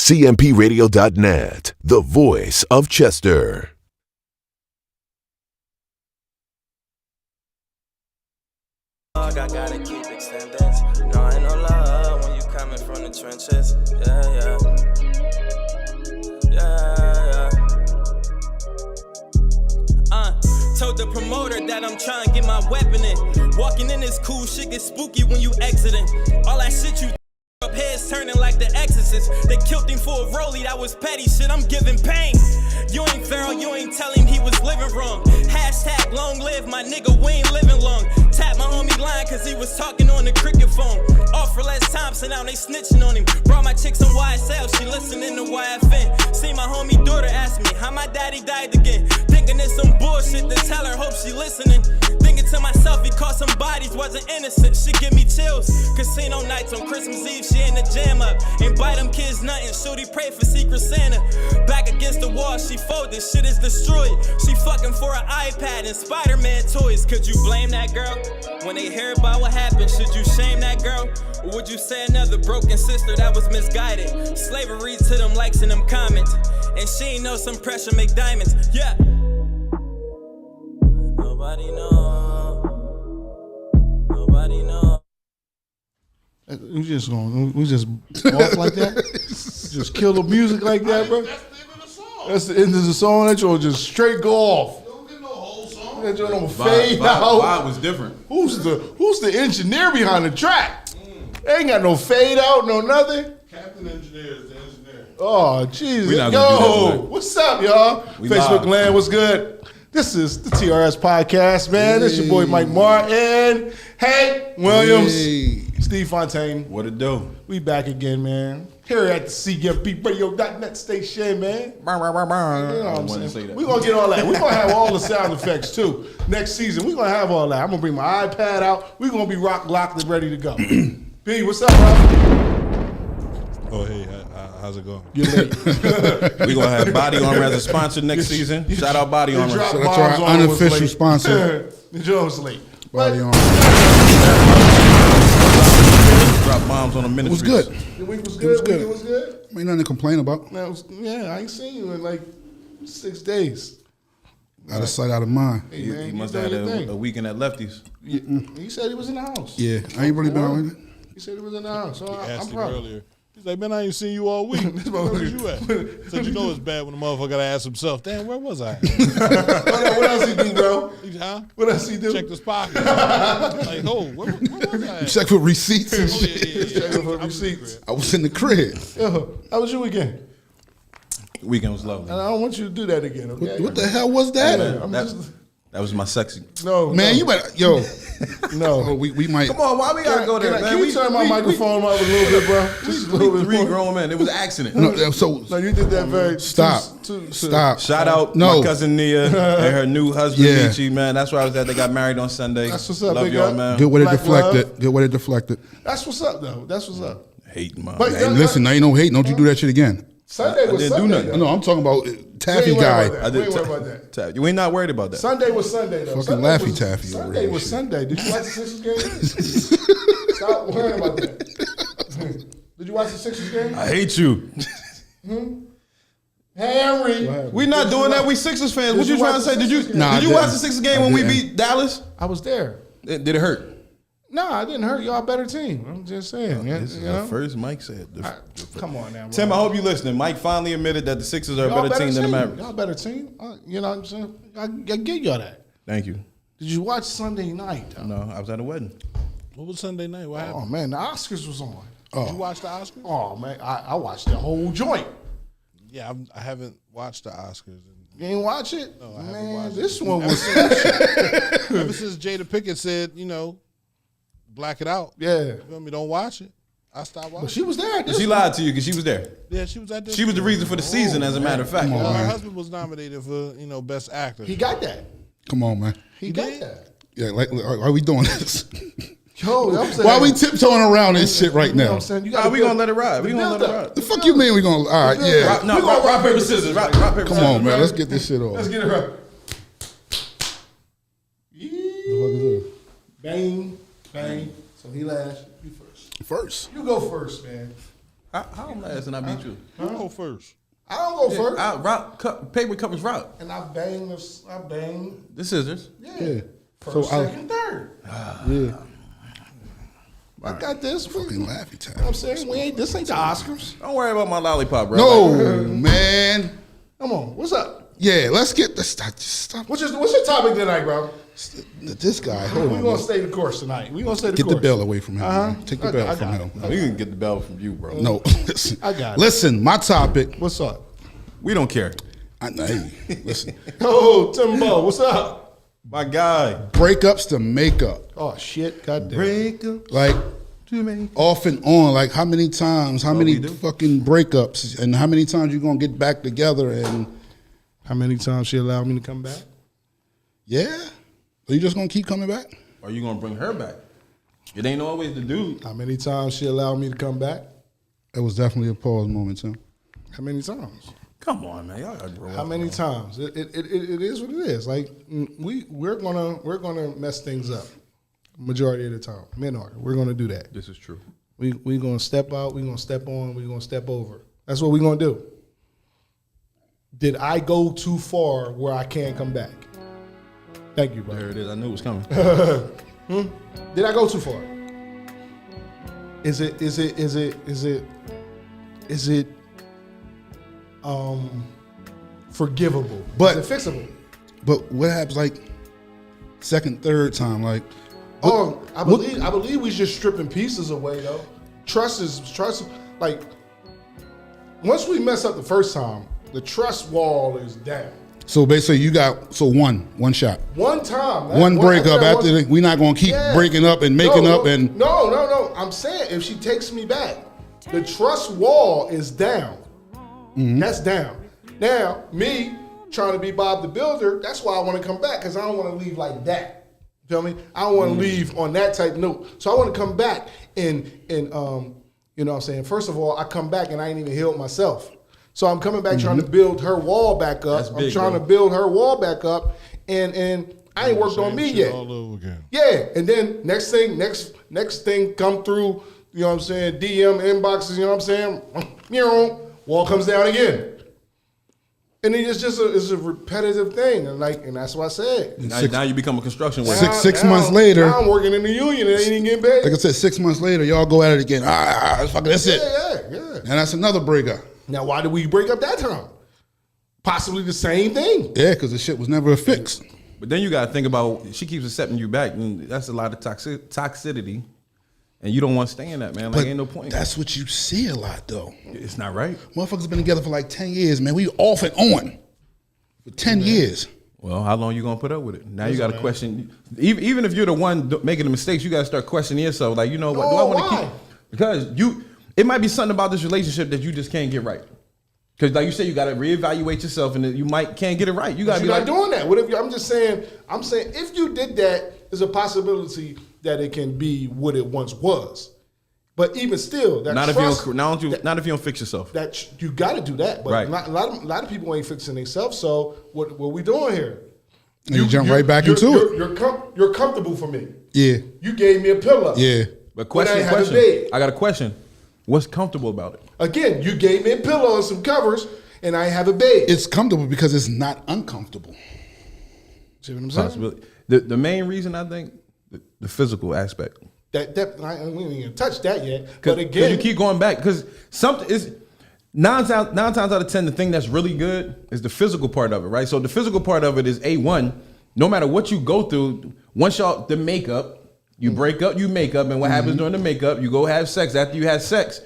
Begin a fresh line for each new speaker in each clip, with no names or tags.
CMPRadio.net, the voice of Chester.
I gotta keep extending. No, ain't no love when you coming from the trenches. Yeah. Told the promoter that I'm trying to get my weapon in. Walking in this cool shit gets spooky when you exiting. All that shit you up heads turning like the Exorcist. They killed him for a rollie, that was petty shit. I'm giving pain. You ain't feral, you ain't tell him he was living wrong. Hashtag long live my nigga, we ain't living long. Tap my homie line cause he was talking on the cricket phone. Offer less time, so now they snitching on him. Brought my chicks on YSL, she listening to YFN. See my homie daughter ask me how my daddy died again. Thinking it's some bullshit to tell her, hope she listening. Thinking to myself, he caught some bodies, wasn't innocent. She give me chills. Casino nights on Christmas Eve, she in the jam up. Ain't buy them kids nothing, shorty pray for Secret Santa. Back against the wall, she folded, shit is destroyed. She fucking for an iPad and Spider-Man toys. Could you blame that girl? When they hear about what happened, should you shame that girl? Or would you say another broken sister that was misguided? Slavery to them likes and them comments. And she ain't know some pressure make diamonds. Yeah. Nobody know. Nobody know.
We just off like that? Just kill the music like that, bro? That's the end of the song. That joint just straight go off.
You don't get no whole song.
That joint don't fade out.
Vibe was different.
Who's the engineer behind the track? They ain't got no fade out, no nothing.
Captain Engineer is the engineer.
Oh, Jesus.
not gonna do that tonight.
What's up, y'all? Facebook
live.
land, what's good? This is the TRS podcast, man. This your boy Mike Martin. Hey, Williams.
Hey.
Steve Fontaine.
What it do?
We back again, man. Here at the CMPRadio.net station, man. You know what I'm saying?
say that.
We're going to get all that. We're going to have all the sound effects, too. Next season, we're going to have all that. I'm going to bring my iPad out. We're going to be locked and ready to go. B, what's up, bro?
Oh, hey, how's it going?
You're late.
We gonna have Body Armor as a sponsor next season. Shout out Body Armor.
Drop
That's
bombs
our
on us
unofficial
late.
sponsor.
The Jones late.
Body on.
Drop bombs on the
It was
ministries.
good.
The week was
It
good.
was good.
Week was good.
Ain't nothing to complain about.
Man, I ain't seen you in like 6 days.
Out of sight, out of mind.
Hey,
He
man,
must
you
have
doing
had
your thing.
a weekend at Lefties.
He said he was in the house.
Yeah, I ain't really been out with it.
He said he was in the house. So I'm
Asked him
proud.
earlier. He's like, man, I ain't seen you all week. Where was you at? Said, you know it's bad when the motherfucker gotta ask himself, damn, where was I?
What else he do, bro?
Huh?
What else he do?
Checked his pockets. Like, oh, where was I at?
Check for receipts and
Oh,
shit.
yeah.
Check for
I was in the
receipts.
crib.
I was in the crib.
Yo, how was your weekend?
Weekend was lovely.
And I don't want you to do that again, okay?
What the hell was that?
I'm
That,
just,
that was my sexy.
no,
Man,
no,
you better, yo.
no.
Oh, we might.
Come on, why we gotta go there, man?
Can you turn my microphone up a little bit, bro? Just a little bit
Three
more.
grown men. It was an accident.
No, so
No, you did that very.
stop. Stop.
Shout out
No.
my cousin Nia and her new husband,
Yeah.
Michi, man. That's where I was at. They got married on Sunday.
That's what's up,
Love
big
y'all,
guy.
man.
Good way to
Black
deflect
love.
it. Good way to deflect it.
That's what's up, though. That's what's up.
Hating, man.
But-
Hey, listen, I ain't no hate. Don't you do that shit again.
Sunday
I
was
didn't do
Sunday.
nothing.
though.
No, I'm talking about
We
Taffy
ain't worried
guy.
about that. We ain't worried about that.
You ain't not worried about that.
Sunday was Sunday, though.
Fucking
Sunday
Laffy
was,
Taffy over
Sunday
here,
was
shit.
Sunday. Did you watch the Sixers game? Stop worrying about that. Did you watch the Sixers game?
I hate you.
Henry.
We not doing that. We Sixers fans. What
you
you trying to
watch
say?
the
Did you
Sixers game?
Nah,
did you
I
watch
didn't.
the Sixers game
I
when we
didn't.
beat Dallas?
I was there.
Did it hurt?
No, I didn't hurt y'all. Better team. I'm just saying. Yeah,
This is
you
the
know?
first Mike said.
Come on now, bro.
Tim, I hope you listening. Mike finally admitted that the Sixers are a
Y'all
better team than the Mavericks.
Y'all better team. You know what I'm saying? I give y'all that.
Thank you.
Did you watch Sunday night? Though?
No, I was at a wedding.
What was Sunday night? What happened?
Oh man, the Oscars was on.
Did you watch the Oscars?
Oh man, I watched the whole joint.
Yeah, I haven't watched the Oscars.
You ain't watch it?
No, I haven't
Man,
watched
this
it.
one was
Ever since Jada Pinkett said, black it out.
yeah.
You feel me? Don't watch it. I stopped watching.
But she was there. This
She
one.
lied to you because she was there.
Yeah, she was at this.
She was the reason for the season, as a matter of fact.
Come on,
Her
man.
husband was nominated for best actor.
He got that.
Come on, man.
He got
did?
that.
Yeah, like, why are we doing this?
Yo, I'm saying,
Why are we tiptoeing around this shit right
You know what
now?
I'm saying? You
Nah,
gotta
we
build-
gonna let it ride. We gonna let it
build up.
ride.
The fuck you mean we gonna? All right, yeah.
Rock, paper, scissors. Rock, paper,
Come
scissors.
on, man. Let's get this shit off.
Let's get it right. Bang, bang. So he last. You first.
First.
You go first, man.
How am I last and I beat you?
You go first.
I don't go first.
Paper cup is rock.
And I bang
The scissors.
Yeah.
So
First, second, third.
Yeah.
I got this.
Fucking laughy
You know what
time.
I'm saying? This ain't the Oscars.
Don't worry about my lollipop, bro.
No, man.
Come on, what's up?
Yeah, let's get this. Just stop.
What's your topic tonight, bro?
This guy. Hold
We're
on.
gonna stay the course tonight. We're gonna stay the
Get
course.
the bell away from him.
Uh-huh.
Man. Take the
I
bell
got
from
it.
him.
We can get the bell from you, bro.
No, listen.
I got it.
Listen, my topic.
What's up?
We don't care.
Hey, listen.
Oh, Timbo, what's up?
My guy.
Breakups to makeup.
Oh shit, goddamn.
Breakups.
Like,
Too many.
off and on. Like, how many times? How many
we do.
fucking breakups? And how many times you gonna get back together? And
How many times she allowed me to come back?
yeah, are you just gonna keep coming back?
Are you gonna bring her back? It ain't always the dude.
How many times she allowed me to come back?
It was definitely a pause moment, too.
How many times?
Come on, man. Y'all gotta grow
How
up,
many
bro.
times? It is what it is. Like we're gonna mess things up. Majority of the time, men are. We're gonna do that.
This is true.
We gonna step out. We gonna step on. We gonna step over. That's what we gonna do. Did I go too far where I can't come back? Thank you, bro.
There it is. I knew it was coming.
Did I go too far? Is it forgivable?
But-
is it fixable?
But what happens like second, third time? Like,
Oh, I believe we just stripping pieces away though. Trust. Like once we mess up the first time, the trust wall is down.
so basically you got one shot.
One time,
One breakup after we're not gonna keep
Yeah.
breaking up and making up and
no. I'm saying if she takes me back, the trust wall is down.
Mm-hmm.
That's down. Now me trying to be Bob the Builder, that's why I want to come back because I don't want to leave like that. Feel me? I don't want to leave on that type note. So I want to come back and you know what I'm saying? First of all, I come back and I ain't even healed myself. So I'm coming back trying to build her wall back up.
That's big,
I'm trying
bro.
to build her wall back up and I ain't worked on
Same
me
shit
yet.
all over again.
Yeah, and then next thing come through, you know what I'm saying, DM inboxes, you know what I'm saying? You know, wall comes down again. And then it's just a repetitive thing. And that's what I said.
Now you become a construction worker.
Six months later-
Now I'm working in the union and ain't even getting paid.
like I said, 6 months later, y'all go at it again. Fuck, that's it.
Yeah.
And that's another breakup.
Now why did we break up that time? Possibly the same thing.
Yeah, because the shit was never fixed.
But then you got to think about, she keeps accepting you back, and that's a lot of toxicity, and you don't want to stay in that, man. Like,
But
ain't no point.
that's what you see a lot, though.
It's not right.
Motherfuckers been together for like 10 years, man. We off and on for 10 years.
Well, how long you gonna put up with it? Now you got to question. Even if you're the one making the mistakes, you got to start questioning yourself. Like, you know what? Do I want to
why?
keep? Because it might be something about this relationship that you just can't get right. Because, like you said, you got to reevaluate yourself, and you can't get it right. You got to
You're
be
not
like,
doing that. What if I'm saying if you did that, there's a possibility that it can be what it once was. But even still, that
not
trust,
if you don't fix yourself.
that you got to do that. But
Right.
a lot of people ain't fixing themselves. So what we doing here?
And you jump right back into it.
You're comfortable for me.
Yeah.
You gave me a pillow.
Yeah.
But
When I
question.
have a bed.
I got a question. What's comfortable about it?
Again, you gave me a pillow and some covers, and I have a bed.
It's comfortable because it's not uncomfortable.
See what I'm saying?
Possibility. The main reason, I think, the physical aspect.
We ain't even touched that yet.
Because
But again,
you keep going back. Because something is nine times out of 10, the thing that's really good is the physical part of it, right? So the physical part of it is A1. No matter what you go through, once y'all the makeup, you break up, you make up, and what happens during the makeup, you go have sex. After you have sex,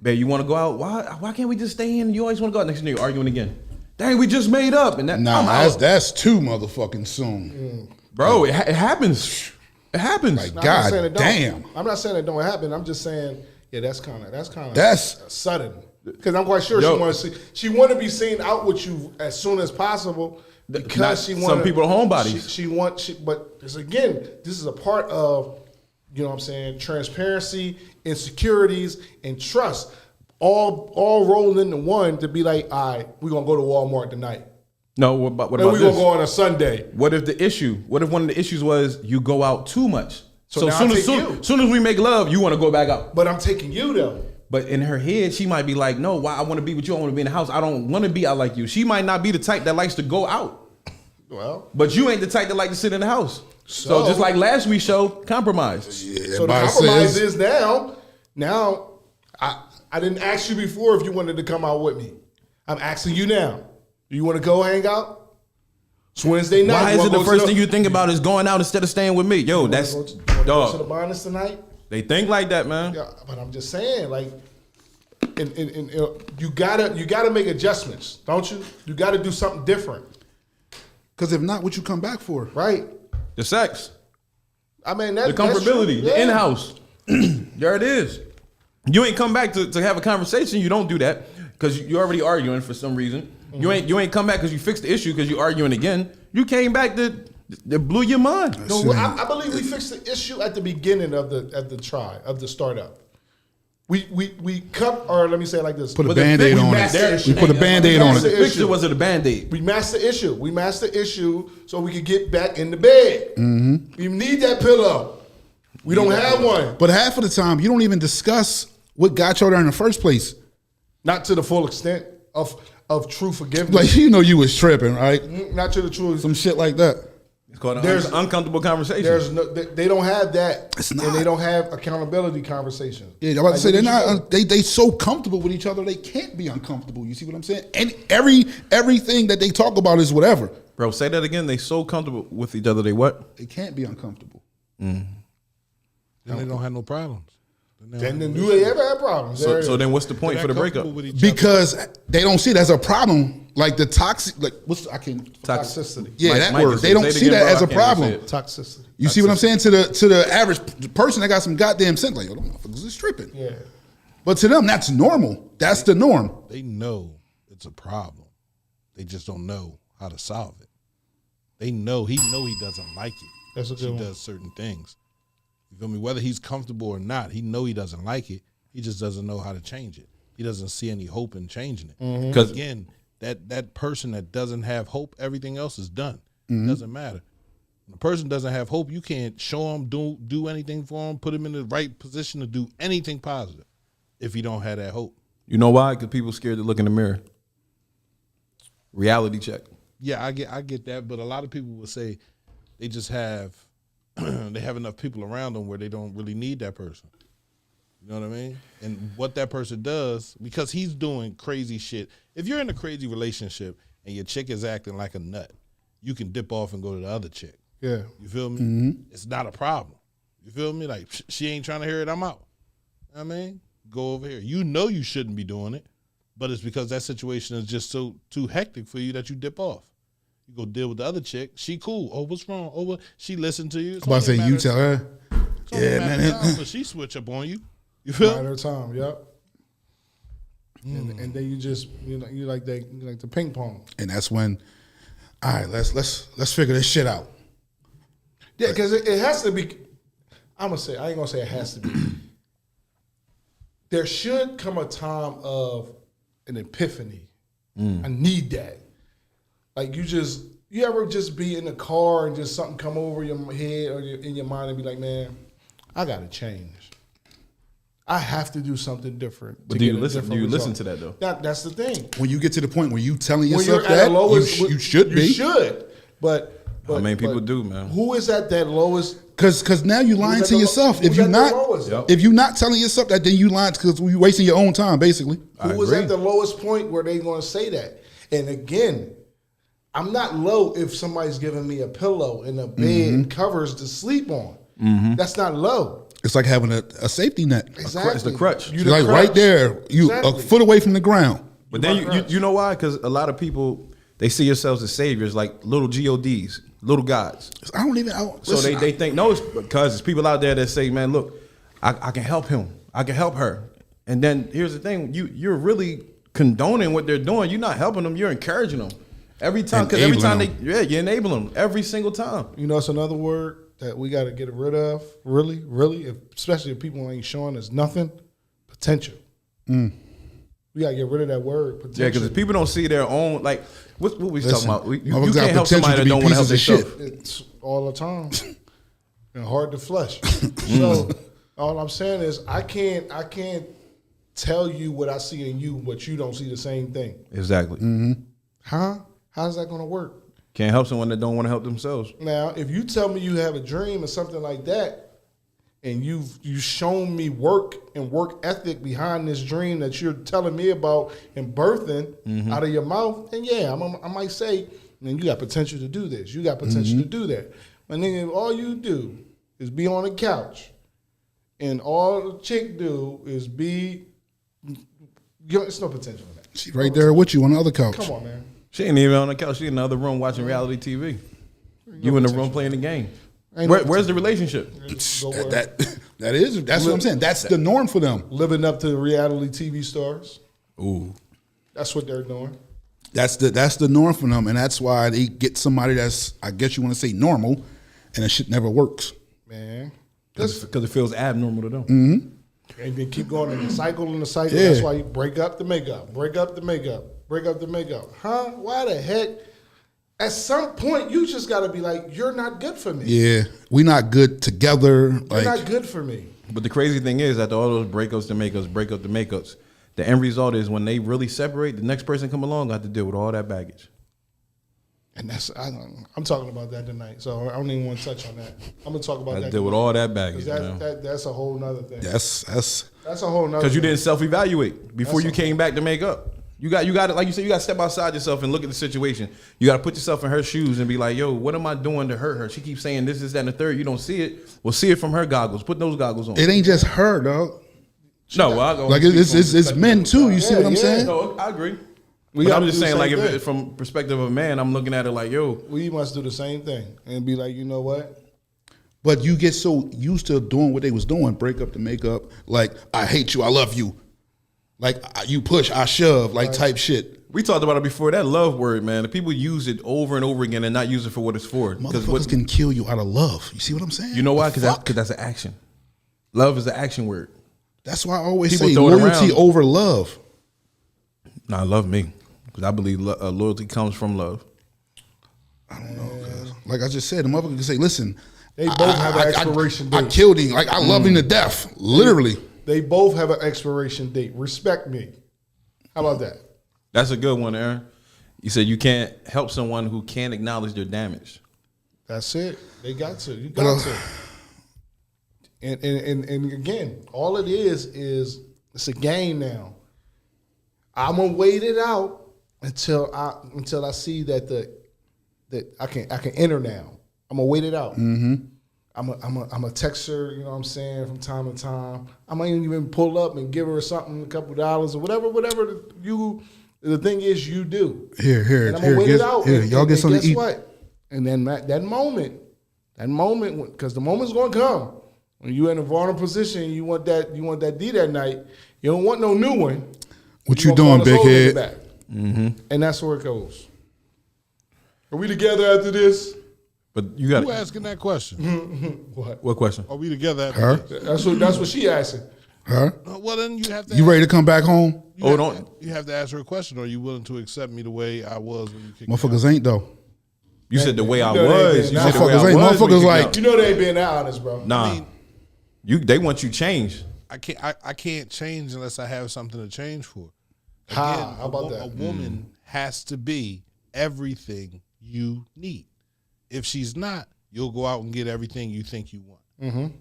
babe, you want to go out? Why can't we just stay in? You always want to go out. Next thing you're arguing again. Dang, we just made up, and that I'm
Nah,
out.
that's too motherfucking soon.
Bro, it happens. It happens.
Like,
I'm not saying it
God
don't.
damn.
I'm not saying it don't happen. I'm just saying, yeah, that's kind of
That's-
sudden. Because I'm quite sure
Yo.
she want to be seen out with you as soon as possible. Because she
Some
want
people are homebodies.
But this is a part of, you know what I'm saying, transparency, insecurities, and trust, all rolled into one to be like, all right, we're gonna go to Walmart tonight,
No, what about
and we're
this?
gonna go on a Sunday.
What if one of the issues was you go out too much?
So
So
now
soon
I
as
take you.
soon as we make love, you want to go back out.
But I'm taking you though.
But in her head, she might be like, no, why I want to be with you? I want to be in the house. I don't want to be out like you. She might not be the type that likes to go out.
Well,
but you ain't the type that like to sit in the house. So just like last week's show, compromise.
Yeah,
so the compromise is now I didn't ask you before if you wanted to come out with me. I'm asking you now. Do you want to go hang out? It's Wednesday night.
Why is it the first thing you think about is going out instead of staying with me? Yo, that's
dog.
dog.
To the Bonus tonight?
They think like that, man.
Yeah, but I'm just saying, like, you gotta make adjustments, don't you? You gotta do something different.
Because if not, what you come back for?
Right.
The sex.
I mean,
the comfortability, the in-house. There it is. You ain't come back to have a conversation. You don't do that because you're already arguing for some reason. Mm-hmm. You ain't come back because you fixed the issue because you're arguing again. You came back that blew your mind.
No, I believe we fixed the issue at the beginning of the startup. We cut, or let me say it like this.
Put a Band-Aid on it. We put a Band-Aid on it.
Fixed it, was it a Band-Aid?
We masked the issue. We masked the issue so we could get back in the bed. Mm-hmm. You need that pillow. We don't have one.
But half of the time, you don't even discuss what got you there in the first place.
Not to the full extent of true forgiveness.
Like, you know you was tripping, right?
Not to the true.
Some shit like that.
It's called an uncomfortable conversation.
They don't have that. It's not. And they don't have accountability conversations.
Yeah, I'm about to say they're not. They so comfortable with each other they can't be uncomfortable. You see what I'm saying? And everything that they talk about is whatever.
Bro, say that again. They so comfortable with each other. They what?
They can't be uncomfortable.
Then they don't have no problems.
Then do they ever have problems?
So then what's the point for the breakup?
Because they don't see it as a problem. Like the toxic, like
toxicity.
Yeah, that word. They don't see that as a problem.
Toxicity.
You see what I'm saying? To the average person that got some goddamn sense, like, yo, them motherfuckers is tripping.
Yeah.
But to them, that's normal. That's the norm.
They know it's a problem. They just don't know how to solve it. They know he doesn't like it.
That's a good one.
She does certain things. You feel me? Whether he's comfortable or not, he know he doesn't like it. He just doesn't know how to change it. He doesn't see any hope in changing it. Because again, that person that doesn't have hope, everything else is done. It doesn't matter. When a person doesn't have hope, you can't show him, do anything for him, put him in the right position to do anything positive if you don't have that hope.
You know why? Because people scared to look in the mirror. Reality check.
Yeah, I get that, but a lot of people will say they just have they have enough people around them where they don't really need that person. You know what I mean? And what that person does, because he's doing crazy shit. If you're in a crazy relationship and your chick is acting like a nut, you can dip off and go to the other chick.
Yeah.
You feel me? It's not a problem. You feel me? Like, she ain't trying to hear it, I'm out. I mean, go over here. You know you shouldn't be doing it, but it's because that situation is just too hectic for you that you dip off. You go deal with the other chick. She cool. Oh, what's wrong? Oh, she listen to you.
I'm about to say, you tell her.
Yeah, man. But she switch up on you. You feel?
Matter of time, yep. And then you like the ping pong.
And that's when, all right, let's figure this shit out.
Yeah, because it has to be. I ain't gonna say it has to be. There should come a time of an epiphany. I need that. Like you ever just be in the car and just something come over your head or in your mind and be like, man, I gotta change. I have to do something different.
But do you listen to that though?
That's the thing.
When you get to the point where you telling yourself that, you should be.
You should. But
I mean, people do, man.
Who is at that lowest?
Because now you're lying to yourself. If you're not telling yourself that, then you lying because you're wasting your own time, basically.
Who is at the lowest point where they're going to say that? And again, I'm not low if somebody's giving me a pillow and a bed and covers to sleep on. That's not low.
It's like having a safety net.
Exactly.
It's the crutch.
You're like right there. You a foot away from the ground.
But then you know why? Because a lot of people, they see yourselves as saviors, like little GODs, little gods.
So
they think, no, it's because there's people out there that say, man, look, I can help him. I can help her. And then here's the thing. You're really condoning what they're doing. You're not helping them. You're encouraging them. Every time. Because every time you enable them. Every single time.
You know, it's another word that we got to get rid of, really, especially if people ain't showing us nothing, potential. We got to get rid of that word, potential.
Yeah, because if people don't see their own, like, what we talking about? You can't help somebody that don't want to help themselves.
It's all the time and hard to flush. So all I'm saying is I can't tell you what I see in you, but you don't see the same thing.
Exactly.
Huh? How's that going to work?
Can't help someone that don't want to help themselves.
Now, if you tell me you have a dream or something like that, and you've shown me work and work ethic behind this dream that you're telling me about and birthing out of your mouth, then yeah, I might say, man, you got potential to do this. You got potential to do that. But nigga, if all you do is be on the couch and all the chick do is be, it's no potential in that.
She right there with you on the other couch.
Come on, man.
She ain't even on the couch. She in the other room watching reality TV. You in the room playing the game. Where's the relationship?
That's what I'm saying. That's the norm for them.
Living up to reality TV stars.
Ooh.
That's what they're doing.
That's the norm for them, and that's why they get somebody that's, I guess you want to say, normal, and that shit never works.
Man.
Because it feels abnormal to them.
And then keep going in the cycle.
Yeah.
That's why you break up the makeup. Break up the makeup. Break up the makeup. Huh? Why the heck? At some point, you just got to be like, you're not good for me.
Yeah, we not good together.
You're not good for me.
But the crazy thing is, after all those breakups, the makeups, the end result is when they really separate, the next person come along got to deal with all that baggage.
And I'm talking about that tonight, so I don't even want to touch on that. I'm gonna talk about that.
Deal with all that baggage.
That's a whole nother thing.
That's
a whole nother.
Because you didn't self-evaluate before you came back to make up. You got it. Like you said, you got to step outside yourself and look at the situation. You got to put yourself in her shoes and be like, "Yo, what am I doing to hurt her? She keeps saying this, that, and the third. You don't see it. Well, see it from her goggles. Put those goggles on."
It ain't just her, dog.
No, well,
like it's men too. You see what I'm saying?
No, I agree. I'm just saying, like, if from perspective of a man, I'm looking at it like, "Yo,
we must do the same thing and be like, you know what?"
But you get so used to doing what they was doing, break up the makeup, like, I hate you, I love you. Like, you push, I shove, like, type shit.
We talked about it before. That love word, man. The people use it over and over again and not use it for what it's for.
Motherfuckers can kill you out of love. You see what I'm saying?
You know why? Because that's an action. Love is an action word.
That's why I always
People
say
throw it
loyalty
around.
over love.
Nah, love me. Because I believe loyalty comes from love.
I don't know. Cause like I just said, the motherfucker can say, listen,
they both have an expiration date.
I killed him. Like, I love him to death. Literally.
They both have an expiration date. Respect me. How about that?
That's a good one, Aaron. You said you can't help someone who can't acknowledge their damage.
That's it. They got to. You got to. And again, all it is it's a game now. I'm gonna wait it out until I see that I can enter now. I'm gonna wait it out. I'm a text her, you know what I'm saying, from time to time. I might even pull up and give her something, a couple dollars or whatever the thing is you do.
Here,
and I'm gonna wait it out.
Here, y'all get something to eat.
Guess what? And then that moment, because the moment's gonna come when you're in a vulnerable position, you want that D that night. You don't want no new one.
What you doing, big head?
And that's where it goes. Are we together after this?
But you got
Who asking that question?
What question?
Are we together after this?
That's what she asking.
Her?
Well, then you have to.
You ready to come back home?
You have to ask her a question. Are you willing to accept me the way I was when you kicked me out?
Motherfuckers ain't though.
You said the way I
they
was.
ain't
You
been
said the way I
Motherfuckers ain't.
was.
Motherfuckers like,
You know they ain't being that honest, bro.
Nah. They want you changed.
I can't change unless I have something to change for.
How about that?
A woman has to be everything you need. If she's not, you'll go out and get everything you think you want.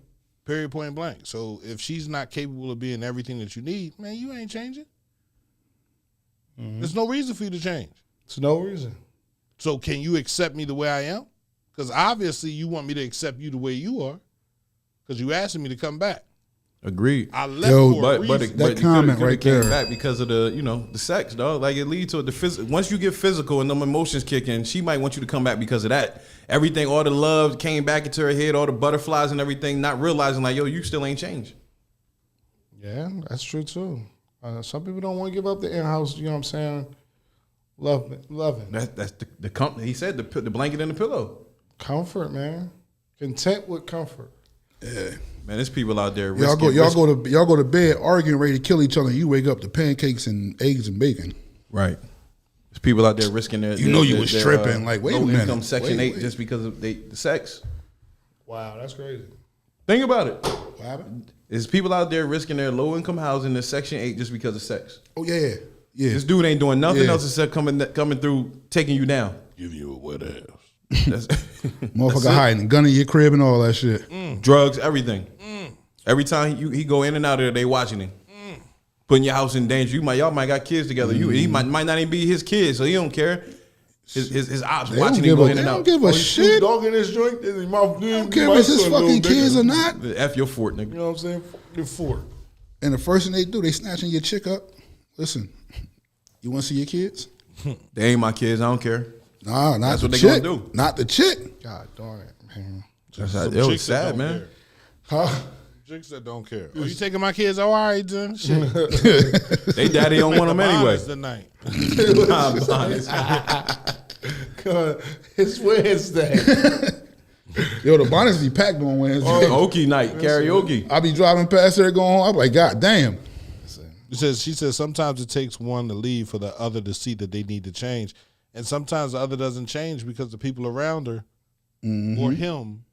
Period, point blank. So if she's not capable of being everything that you need, man, you ain't changing. There's no reason for you to change.
There's no reason.
So can you accept me the way I am? Because obviously you want me to accept you the way you are because you asking me to come back.
Agreed.
I left for a reason.
that comment right
came
there.
back because of the sex, dog. Like it leads to once you get physical and them emotions kick in, she might want you to come back because of that. Everything, all the love came back into her head, all the butterflies and everything, not realizing like, yo, you still ain't changed.
Yeah, that's true too. Some people don't want to give up the in-house, you know what I'm saying? Loving.
That's the company. He said the blanket and the pillow.
Comfort, man. Content with comfort.
Yeah.
Man, there's people out there.
Y'all go to bed arguing, ready to kill each other. And you wake up to pancakes and eggs and bacon.
Right. There's people out there risking their.
You was tripping. Like, wait a minute.
Income Section
Wait.
8 just because of the sex.
Wow, that's crazy.
Think about it.
What happened?
There's people out there risking their low income housing in Section 8 just because of sex.
Oh yeah.
This dude ain't doing nothing else except coming through, taking you down.
Give you a wet ass.
Motherfucker hiding, gun in your crib and all that shit.
Drugs, everything. Every time he go in and out of there, they watching him. Putting your house in danger. Y'all might got kids together. He might not even be his kid, so he don't care. His ops watching him go in and out.
They don't give a shit.
Dog in his joint. I
don't care if it's his fucking kids or not.
F your fort, nigga.
You know what I'm saying? Your fort.
And the first thing they do, they snatching your chick up. Listen, you want to see your kids?
They ain't my kids. I don't care.
Nah, not
That's
the
what they
chick.
gonna do.
Not the chick.
God darn it, man.
It was sad, man.
Huh?
Chicks that don't care. Oh, you taking my kids? Oh, all right, then. Shit.
They daddy don't want them anyway.
Tonight.
I'm honest.
It's Wednesday.
Yo, the bonnets be packed on Wednesday.
Karaoke night, karaoke.
I be driving past there going home. I'm like, God damn.
She says sometimes it takes one to leave for the other to see that they need to change. And sometimes the other doesn't change because the people around her or him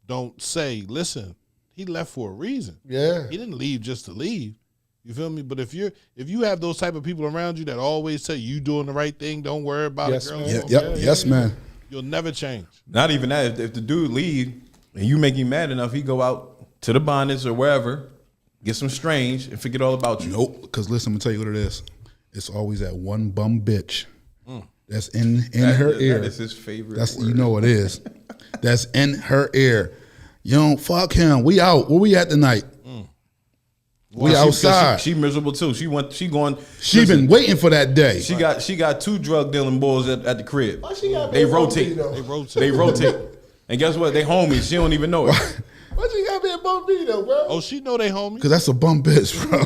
don't say, listen, he left for a reason.
Yeah.
He didn't leave just to leave. You feel me? But if you have those type of people around you that always tell you doing the right thing, don't worry about
Yes,
it, girl.
man.
Yes, man.
You'll never change.
Not even that. If the dude leave and you make him mad enough, he go out to the bonnets or wherever, get some strange, and forget all about you.
Nope. Because listen, I'm going to tell you what it is. It's always that one bum bitch that's in her ear.
That is his favorite
That's
word.
You know it is. That's in her ear. You don't fuck him. We out. Where we at tonight? We outside.
She miserable too. She going.
She been waiting for that day.
She got two drug dealing boys at the crib.
Why she got
They
big
rotate.
bump B,
They rotate. And guess what? They homies. She don't even know it.
Why she got big bump B though, bro?
Oh, she know they homies.
Because that's a bum bitch, bro.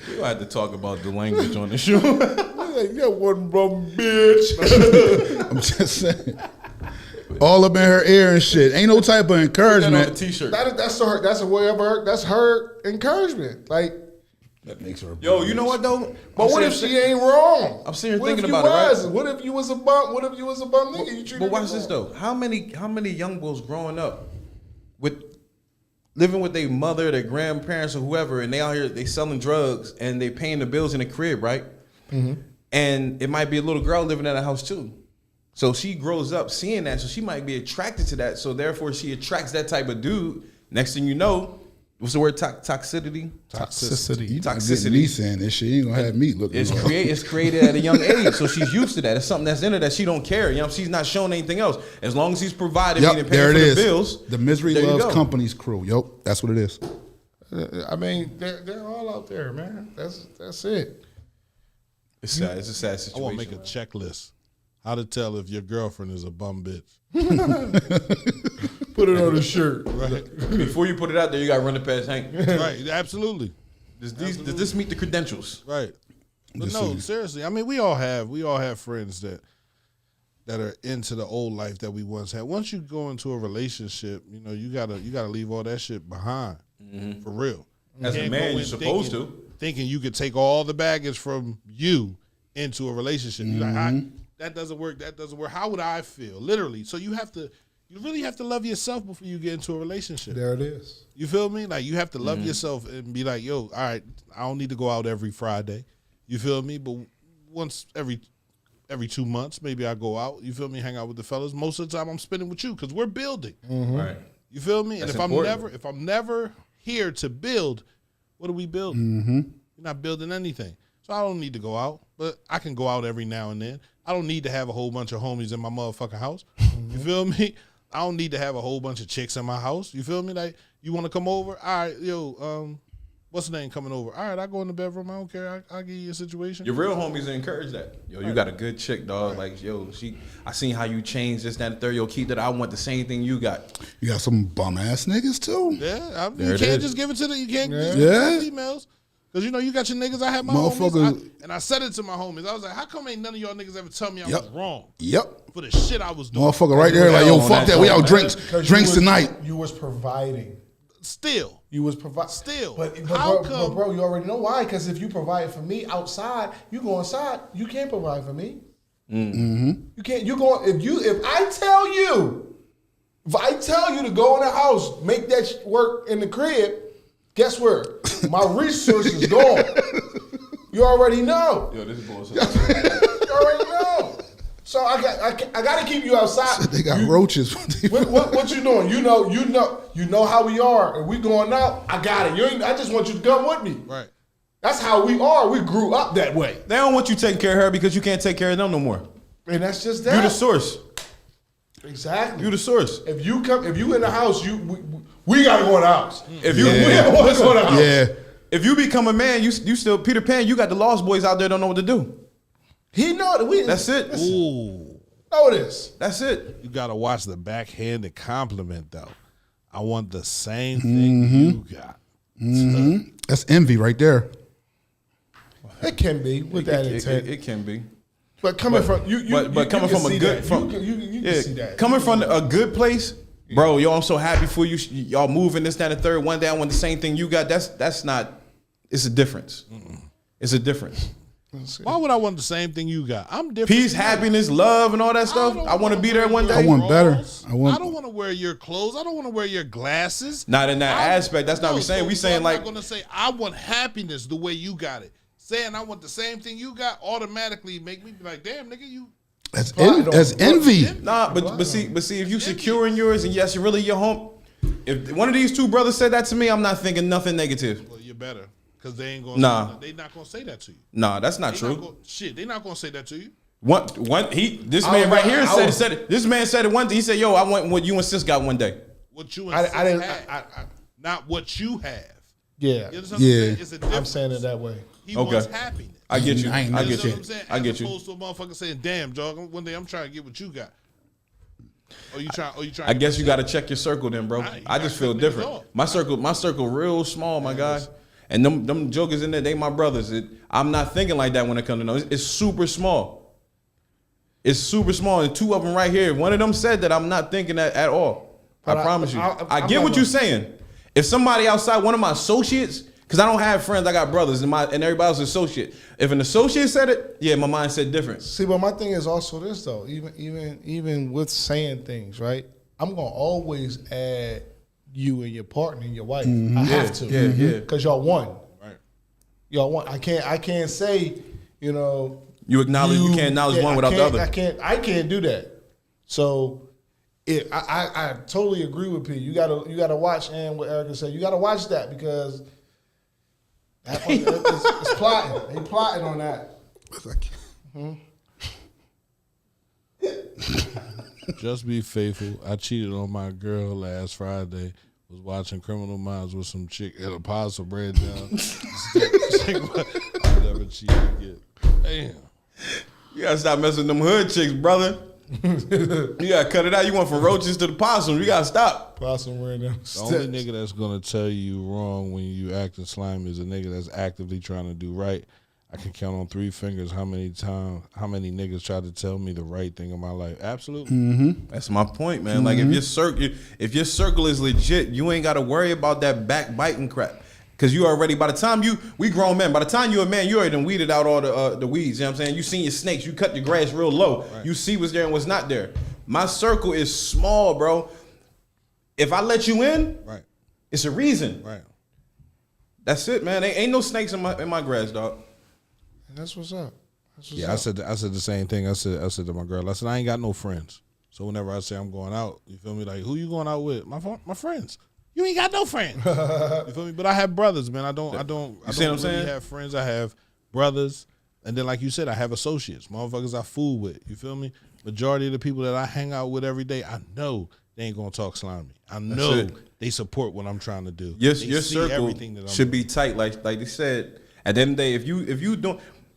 We gonna have to talk about the language on the show.
Like, that one bum bitch.
I'm just saying. All up in her ear and shit. Ain't no type of
Put that on the
encouragement.
t-shirt.
That's a way of her. That's her encouragement. Like,
That makes her.
Yo, you know what though?
but what if she ain't wrong?
I'm sitting here
What if
thinking
you
about it,
was?
right?
What if you was a bum? What if you was a bum nigga? You treated
But watch
me
this
wrong.
though. How many young boys growing up with living with their mother, their grandparents, or whoever, and they out here they selling drugs and they paying the bills in the crib, right? And it might be a little girl living in a house too. So she grows up seeing that, so she might be attracted to that. So therefore, she attracts that type of dude. Next thing you know, what's the word? Toxicity.
Toxicity.
You not
Toxicity.
getting me saying this shit. You ain't gonna have me looking.
It's created at a young age, so she's used to that. It's something that's in her that she don't care. You know, she's not showing anything else. As long as he's providing me and paying
there
for
it
the
is.
bills,
The misery
there you
loves
go.
company's crew. Yep, that's what it is.
I mean, they're all out there, man. That's it.
It's sad. It's a sad
I
situation.
want to make a checklist. How to tell if your girlfriend is a bum bitch.
Put it on the shirt.
Right.
Before you put it out there, you got to run it past Hank.
Right. Absolutely.
Does this meet the credentials?
Right. But
Just
no,
see.
seriously. I mean, we all have friends that are into the old life that we once had. Once you go into a relationship, you know, you gotta leave all that shit behind. For real.
As
You
a
can't
man,
go
you're
in
supposed to.
thinking you could take all the baggage from you into a relationship. You're like, that doesn't work. That doesn't work. How would I feel? Literally. So you really have to love yourself before you get into a relationship.
There it is.
You feel me? Like, you have to love yourself and be like, yo, all right, I don't need to go out every Friday. You feel me? But once every 2 months, maybe I go out. You feel me? Hang out with the fellas. Most of the time, I'm spending with you because we're building.
Right.
You feel me?
That's
and if I'm never here to build, what are we building? We're not building anything. So I don't need to go out, but I can go out every now and then. I don't need to have a whole bunch of homies in my motherfucking house. You feel me? I don't need to have a whole bunch of chicks in my house. You feel me? Like, you want to come over? All right, yo, what's the name coming over? All right, I go in the bedroom. I don't care. I'll give you a situation.
Your real homies encourage that. Yo, you got a good chick, dog. Like, yo, I seen how you changed this, that, and the third. Yo, keep that. I want the same thing you got.
You got some bum ass niggas too.
Yeah,
There
you
it
can't
is.
just give it to you can't just
Yeah.
give it to females. Because, you know, you got your niggas. I had my homies.
Motherfuckers-
And I said it to my homies. I was like, how come ain't none of y'all niggas ever tell me I was wrong
Yep.
for the shit I was doing?
Motherfucker right there like, yo,
on
fuck
that
that. We
joint,
out drinks
You
tonight.
You was providing.
Still.
You was providing.
Still.
But
How
bro,
come-
bro, you already know why. Because if you provide for me outside, you go inside. You can't provide for me. You can't. You go. If I tell you to go in the house, make that work in the crib. guess where? My resources gone. You already know.
Yo, this is bullshit.
You already know. So I got to keep you outside.
They got roaches.
What you doing? You know how we are. And we going out. I got it. I just want you to come with me.
Right.
That's how we are. We grew up that way.
They don't want you taking care of her because you can't take care of them no more.
And that's just that.
You the source.
Exactly.
You the source.
If you in the house, we gotta go in the house.
If you
Go in the house.
Yeah.
if you become a man, you still Peter Pan. You got the lost boys out there don't know what to do.
He know that we.
That's it.
Ooh.
Know this.
That's it.
You gotta watch the backhanded compliment though. I want the same thing you got.
That's envy right there.
It can be with that intent.
It can be.
But coming from you,
but coming from a good,
you can see that.
Coming from a good place, bro. Yo, I'm so happy for you. Y'all moving this, that, and the third. One day I want the same thing you got. That's not. It's a difference. It's a difference.
Why would I want the same thing you got? I'm different.
Peace, happiness, love, and all that stuff. I want to be there one day.
I want better.
I don't want to wear your clothes. I don't want to wear your glasses.
Not in that aspect. That's not what we're saying. We saying like
I'm not gonna say I want happiness the way you got it. Saying I want the same thing you got automatically make me be like, damn, nigga, you.
That's envy.
nah. But see, if you securing yours and yes, you're really your home. If one of these two brothers said that to me, I'm not thinking nothing negative.
Well, you're better because they ain't gonna.
Nah.
They not gonna say that to you.
Nah, that's not
They
true.
not gonna, they not gonna say that to you.
This man right here said it. This man said it one day. He said, "Yo, I want what you and sis got one day."
What you and sis have, not what you have.
Yeah.
You understand what I'm saying? It's a difference.
I'm saying it that way.
He wants happiness.
I get you.
I
I get you.
What I'm saying?
I get
As
you.
opposed to a motherfucker saying, "Damn, dog, one day I'm trying to get what you got." Oh, you trying?
I guess you got to check your circle then, bro. I just feel different. My circle, real small, my guy. And them jokers in there, they my brothers. I'm not thinking like that when it comes to those. It's super small. It's super small, and two of them right here. One of them said that I'm not thinking that at all. I promise you. I get what you're saying. If somebody outside, one of my associates, because I don't have friends, I got brothers, and everybody else is associate. If an associate said it, yeah, my mind said different.
See, but my thing is also this though. Even with saying things, right? I'm gonna always add you and your partner and your wife. I have to,
yeah.
because y'all one.
Right.
Y'all one. I can't say, you know.
You acknowledge you can't acknowledge one without the other.
I can't do that. So I totally agree with P. You gotta watch, and what Erica said, you gotta watch that because it's plotting. They plotting on that.
Just be faithful. I cheated on my girl last Friday. Was watching Criminal Minds with some chick at Apostle bread down. Whatever cheat you get. Damn.
You gotta stop messing with them hood chicks, brother. You gotta cut it out. You went from roaches to the possums. You gotta stop.
Possum wearing them.
The only nigga that's gonna tell you wrong when you acting slimy is a nigga that's actively trying to do right. I can count on 3 fingers how many niggas tried to tell me the right thing in my life. Absolutely.
That's my point, man. Like if your circle is legit, you ain't gotta worry about that backbiting crap. Cause you already, by the time we grown men, by the time you a man, you already done weeded out all the weeds. You know what I'm saying? You seen your snakes, you cut your grass real low. Right. You see what's there and what's not there. My circle is small, bro. If I let you in,
Right.
It's a reason.
Right.
That's it, man. There ain't no snakes in my grass, dog.
That's what's up.
I said the same thing. I said to my girl, I said, I ain't got no friends. So whenever I say I'm going out, you feel me? Like, who you going out with? My friends. You ain't got no friends. You feel me? But I have brothers, man. I don't really have friends. I have brothers. And then like you said, I have associates. Motherfuckers I fool with. You feel me? Majority of the people that I hang out with every day, I know they ain't gonna talk slimy. I know they support what I'm trying to do.
Your circle should be tight, like they said. At the end of the day,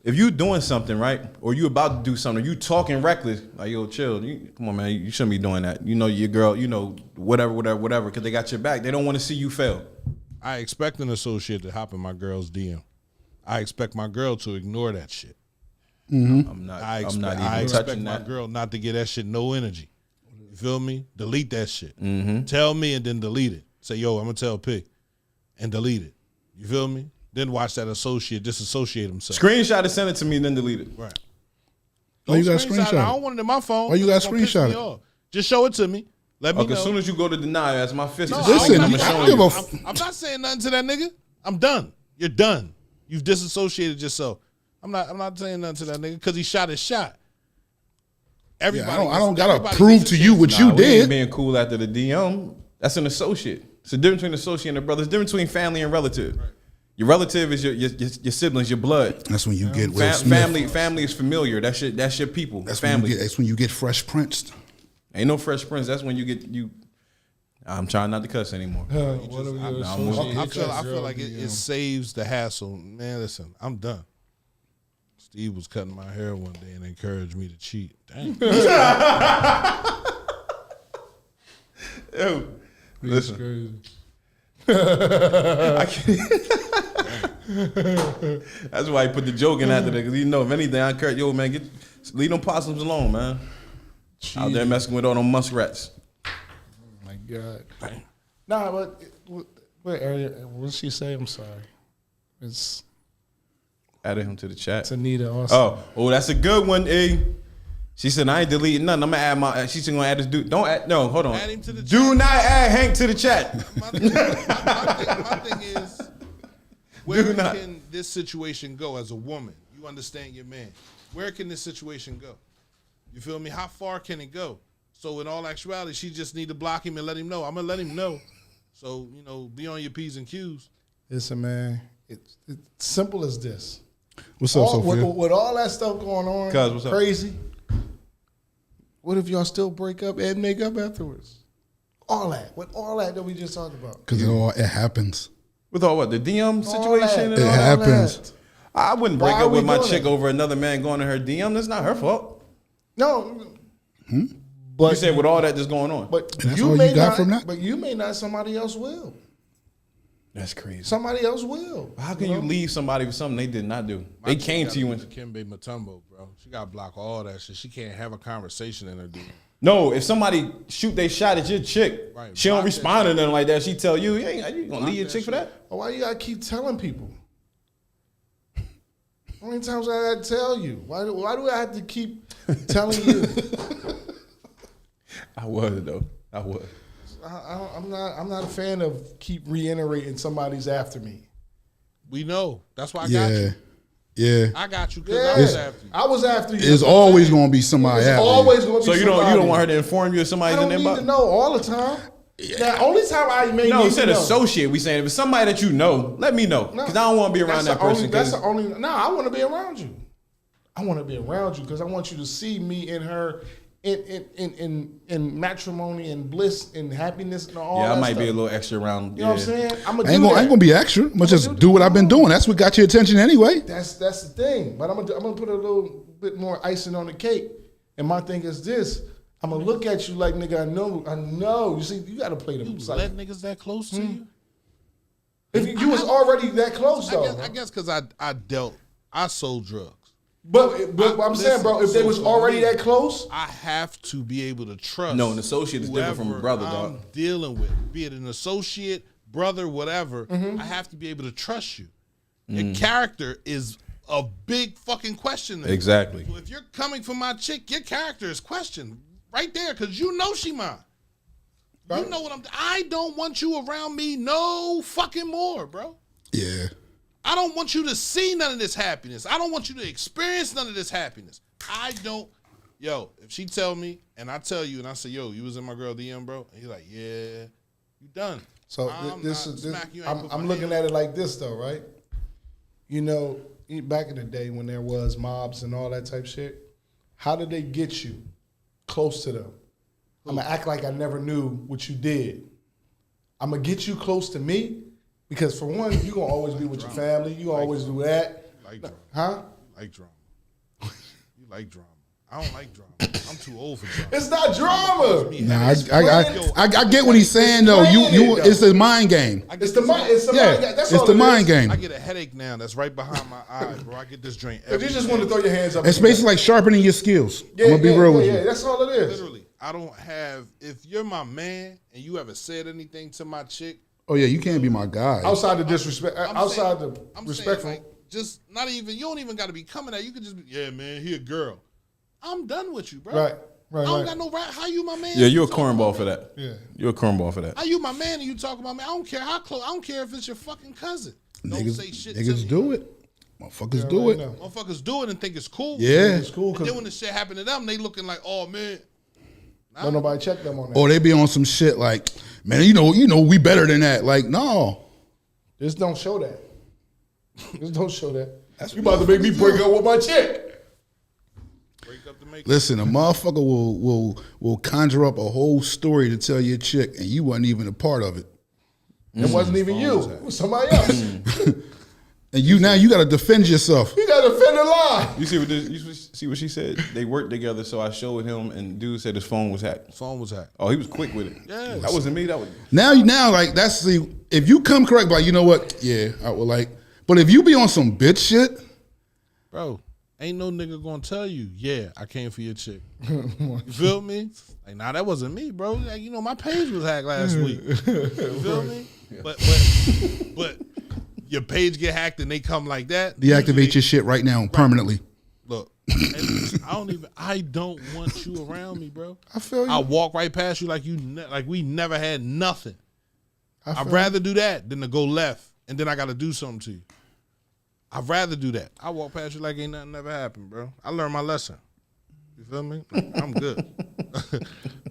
if you doing something, right, or you about to do something, you talking reckless, like, yo, chill. Come on, man, you shouldn't be doing that. You know your girl, you know, whatever, because they got your back. They don't want to see you fail.
I expect an associate to hop in my girl's DM. I expect my girl to ignore that shit.
I'm not even
I expect
touching
my
that.
girl not to get that shit no energy. You feel me? Delete that shit. Tell me and then delete it. Say, yo, I'm gonna tell P, and delete it. You feel me? Then watch that associate disassociate himself.
Screenshot and send it to me, then delete it.
Right.
Oh, you got
screenshot it. I
screenshot?
don't want it in my phone.
Why you got
It's gonna piss me
screenshot it?
off. Just show it to me. Let me know.
As soon as you go to deny, as my fist is
listen,
swinging, I'm
I
gonna
don't
show
give
you.
a
I'm not saying nothing to that nigga. I'm done. You're done. You've disassociated yourself. I'm not saying nothing to that nigga because he shot his shot. Everybody.
I don't gotta
everybody
prove
gets a
to you
chance.
what you
We ain't
did.
being cool after the DM. That's an associate. It's the difference between associate and a brother. It's the difference between family and relative. Right. Your relative is your siblings, your blood.
That's when you get Will Smith.
Family is familiar. That's your people.
That's
family.
that's when you get Fresh Prince.
Ain't no Fresh Prince. That's when you get you. I'm trying not to cuss anymore.
I feel like it saves the hassle. Man, listen, I'm done. Steve was cutting my hair one day and encouraged me to cheat. Dang.
Yo, listen.
Crazy.
I can't. That's why he put the joke in after that, because you know, if anything, I encourage, yo, man, leave them possums alone, man. Out there messing with all them muskrats.
Oh my God. Nah, but what area? What did she say? I'm sorry. It's
Added him to the chat.
Anita also.
Oh, that's a good one, E. She said, I ain't deleting nothing. I'm gonna add my. She's gonna add this dude. Don't add. No, hold on.
Add him to the
Do
chat.
not add Hank to the chat.
My thing is, where can this situation go as a woman? You understand your man. Where can this situation go? You feel me? How far can it go? So in all actuality, she just need to block him and let him know. I'm gonna let him know. So, you know, be on your P's and Q's.
Listen, man. It's simple as this.
What's up, Sophia?
With all that stuff going on,
Cuz, what's up?
crazy. What if y'all still break up and make up afterwards? All that we just talked about.
Because it happens.
With all what? The DM situation?
All
and
It
all
happens.
that.
I wouldn't break
Why
up
are we
with my
doing
chick
it?
over another man going to her DM. That's not her fault.
No. But
You said with all that just going on.
But
That's
you
all
may
you got
not,
from that?
But you may not. Somebody else will.
That's crazy.
Somebody else will.
How can you leave somebody for something they did not do? They came to you and
Kimbe Mutombo, bro. She got to block all that shit. She can't have a conversation in her DM.
no. If somebody shoot they shot at your chick,
Right,
she don't
block
respond to nothing like that. She tell you, you gonna leave your chick for that?
Well, why you gotta keep telling people? How many times I gotta tell you? Why do I have to keep telling you?
I was though. I was.
I'm not a fan of keep reiterating somebody's after me.
We know. That's why I got you.
Yeah.
I got you because
Yeah,
I was after you.
I was after you.
It's always going to be somebody
It's
after you.
always going to
So
be
you
somebody.
don't want her to inform you if
I
somebody's
don't
in
need
there?
to know all the time. The only time I may
No,
need
you said
to know.
associate. We saying if it's somebody that you know, let me know because I don't want to be around that person.
That's the only. No, I want to be around you. I want to be around you because I want you to see me and her in matrimony and bliss and happiness and all that
Yeah, I might
stuff.
be a little extra around.
You know what I'm saying? I'm
I ain't gonna be extra. I'm gonna just do what I've been doing. That's what got your attention anyway.
That's the thing. But I'm gonna put a little bit more icing on the cake. And my thing is this: I'm gonna look at you like, nigga, I know. You see, you gotta play them.
You let niggas that close to you?
If you was already that close, though.
I guess because I sold drugs.
But I'm saying, bro, if they was already that close,
I have to be able to trust.
No, an associate is different from a
whoever
brother,
I'm
dog.
dealing with, be it an associate, brother, whatever. I have to be able to trust you. Your character is a big fucking question there.
Exactly.
So if you're coming for my chick, your character is questioned right there because you know she mine. You know what I don't want you around me no fucking more, bro.
Yeah.
I don't want you to see none of this happiness. I don't want you to experience none of this happiness. Yo, if she tell me and I tell you and I say, yo, you was in my girl DM, bro? And he's like, yeah, you done.
so I'm looking at it like this, though, right? You know, back in the day when there was mobs and all that type shit, how did they get you close to them? I'm going to act like I never knew what you did. I'm going to get you close to me because, for one, you're going to always be with your family. You always do that.
Like drama.
Huh?
Like drama. You like drama. I don't like drama. I'm too old for drama.
It's not drama.
Nah, I get what he's saying though. It's the mind game.
It's the mind. It's the
Yeah,
mind. That's
it's
all
the
it
mind
is.
game.
I get a headache now that's right behind my eye, bro. I get this drink
If
every
you just
day.
want to throw your hands up,
It's basically like sharpening your skills.
Yeah,
I'm gonna be real with you.
Yeah, that's all it is.
Literally, I don't have. If you're my man and you ever said anything to my chick,
Oh yeah, you can't be my guy.
Outside the disrespect,
I'm
outside
saying-
the
I'm
respectful.
saying, like, just not even. You don't even got to be coming at. You could just be, yeah, man, he a girl. I'm done with you, bro.
Right. Right,
I don't
right.
got no right. How you my man?
Yeah, you're a
talking about
cornball
me?
for that.
Yeah.
You're a cornball for that.
How you my man and you talk about me? I don't care how close. I don't care if it's your fucking cousin. Don't say shit to
Niggas
me.
do it. Motherfuckers
Yeah,
do
right
it.
now.
Motherfuckers do it and think it's cool.
Yeah.
It's cool
And
because
then when the shit happen to them, they looking like, oh man.
don't nobody check them on that.
Or they be on some shit like, man, you know, we better than that. Like, no.
Just don't show that. Just don't show that.
That's
You
what
about to make me break up with my chick.
Break up to make
Listen, a motherfucker will conjure up a whole story to tell your chick, and you wasn't even a part of it.
It wasn't even you. It was somebody else.
And you got to defend yourself.
You got to defend the lie.
You see what you see what she said? They worked together, so I showed him, and dude said his phone was hacked.
phone was hacked.
Oh, he was quick with it.
Yeah.
That wasn't me. That was
Now like that's if you come correct, like you know what? Yeah, I would like. But if you be on some bitch shit,
Bro, ain't no nigga gonna tell you, yeah, I came for your chick. You feel me? Like, nah, that wasn't me, bro. Like, you know, my page was hacked last week. You feel me? But your page get hacked and they come like that.
deactivate your shit right now permanently.
Look, I don't want you around me, bro.
I feel you.
I walk right past you like like we never had nothing.
I
I'd
feel
rather do that than to go left and then I got to do something to you. I'd rather do that. I walk past you like ain't nothing ever happened, bro. I learned my lesson. You feel me? I'm good.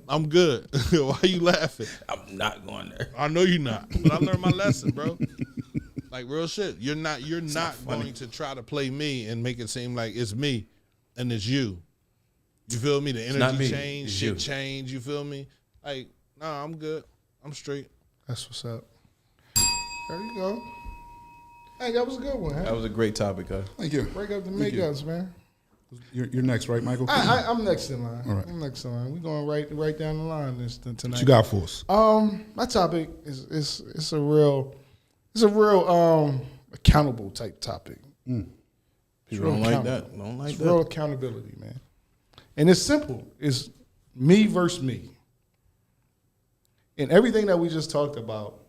I'm good. Why you laughing?
I'm not going there.
I know you're not, but I learned my lesson, bro. Like real shit. You're not going to try to play me and make it seem like it's me and it's you. You feel me? The
not
energy
me.
change,
It's
shit
you.
change. You feel me? Like, nah, I'm good. I'm straight.
That's what's up. There you go. Hey, that was a good one.
That
Huh?
was a great topic, huh?
Thank you.
Break up the makeups, man.
You're next, right, Michael?
I'm next in line.
All right.
I'm next in line. We're going right down the line tonight.
What you got for us?
My topic is it's a real accountable type topic.
People don't like that. Don't like
It's
that.
real accountability, man. And it's simple. It's me versus me. And everything that we just talked about,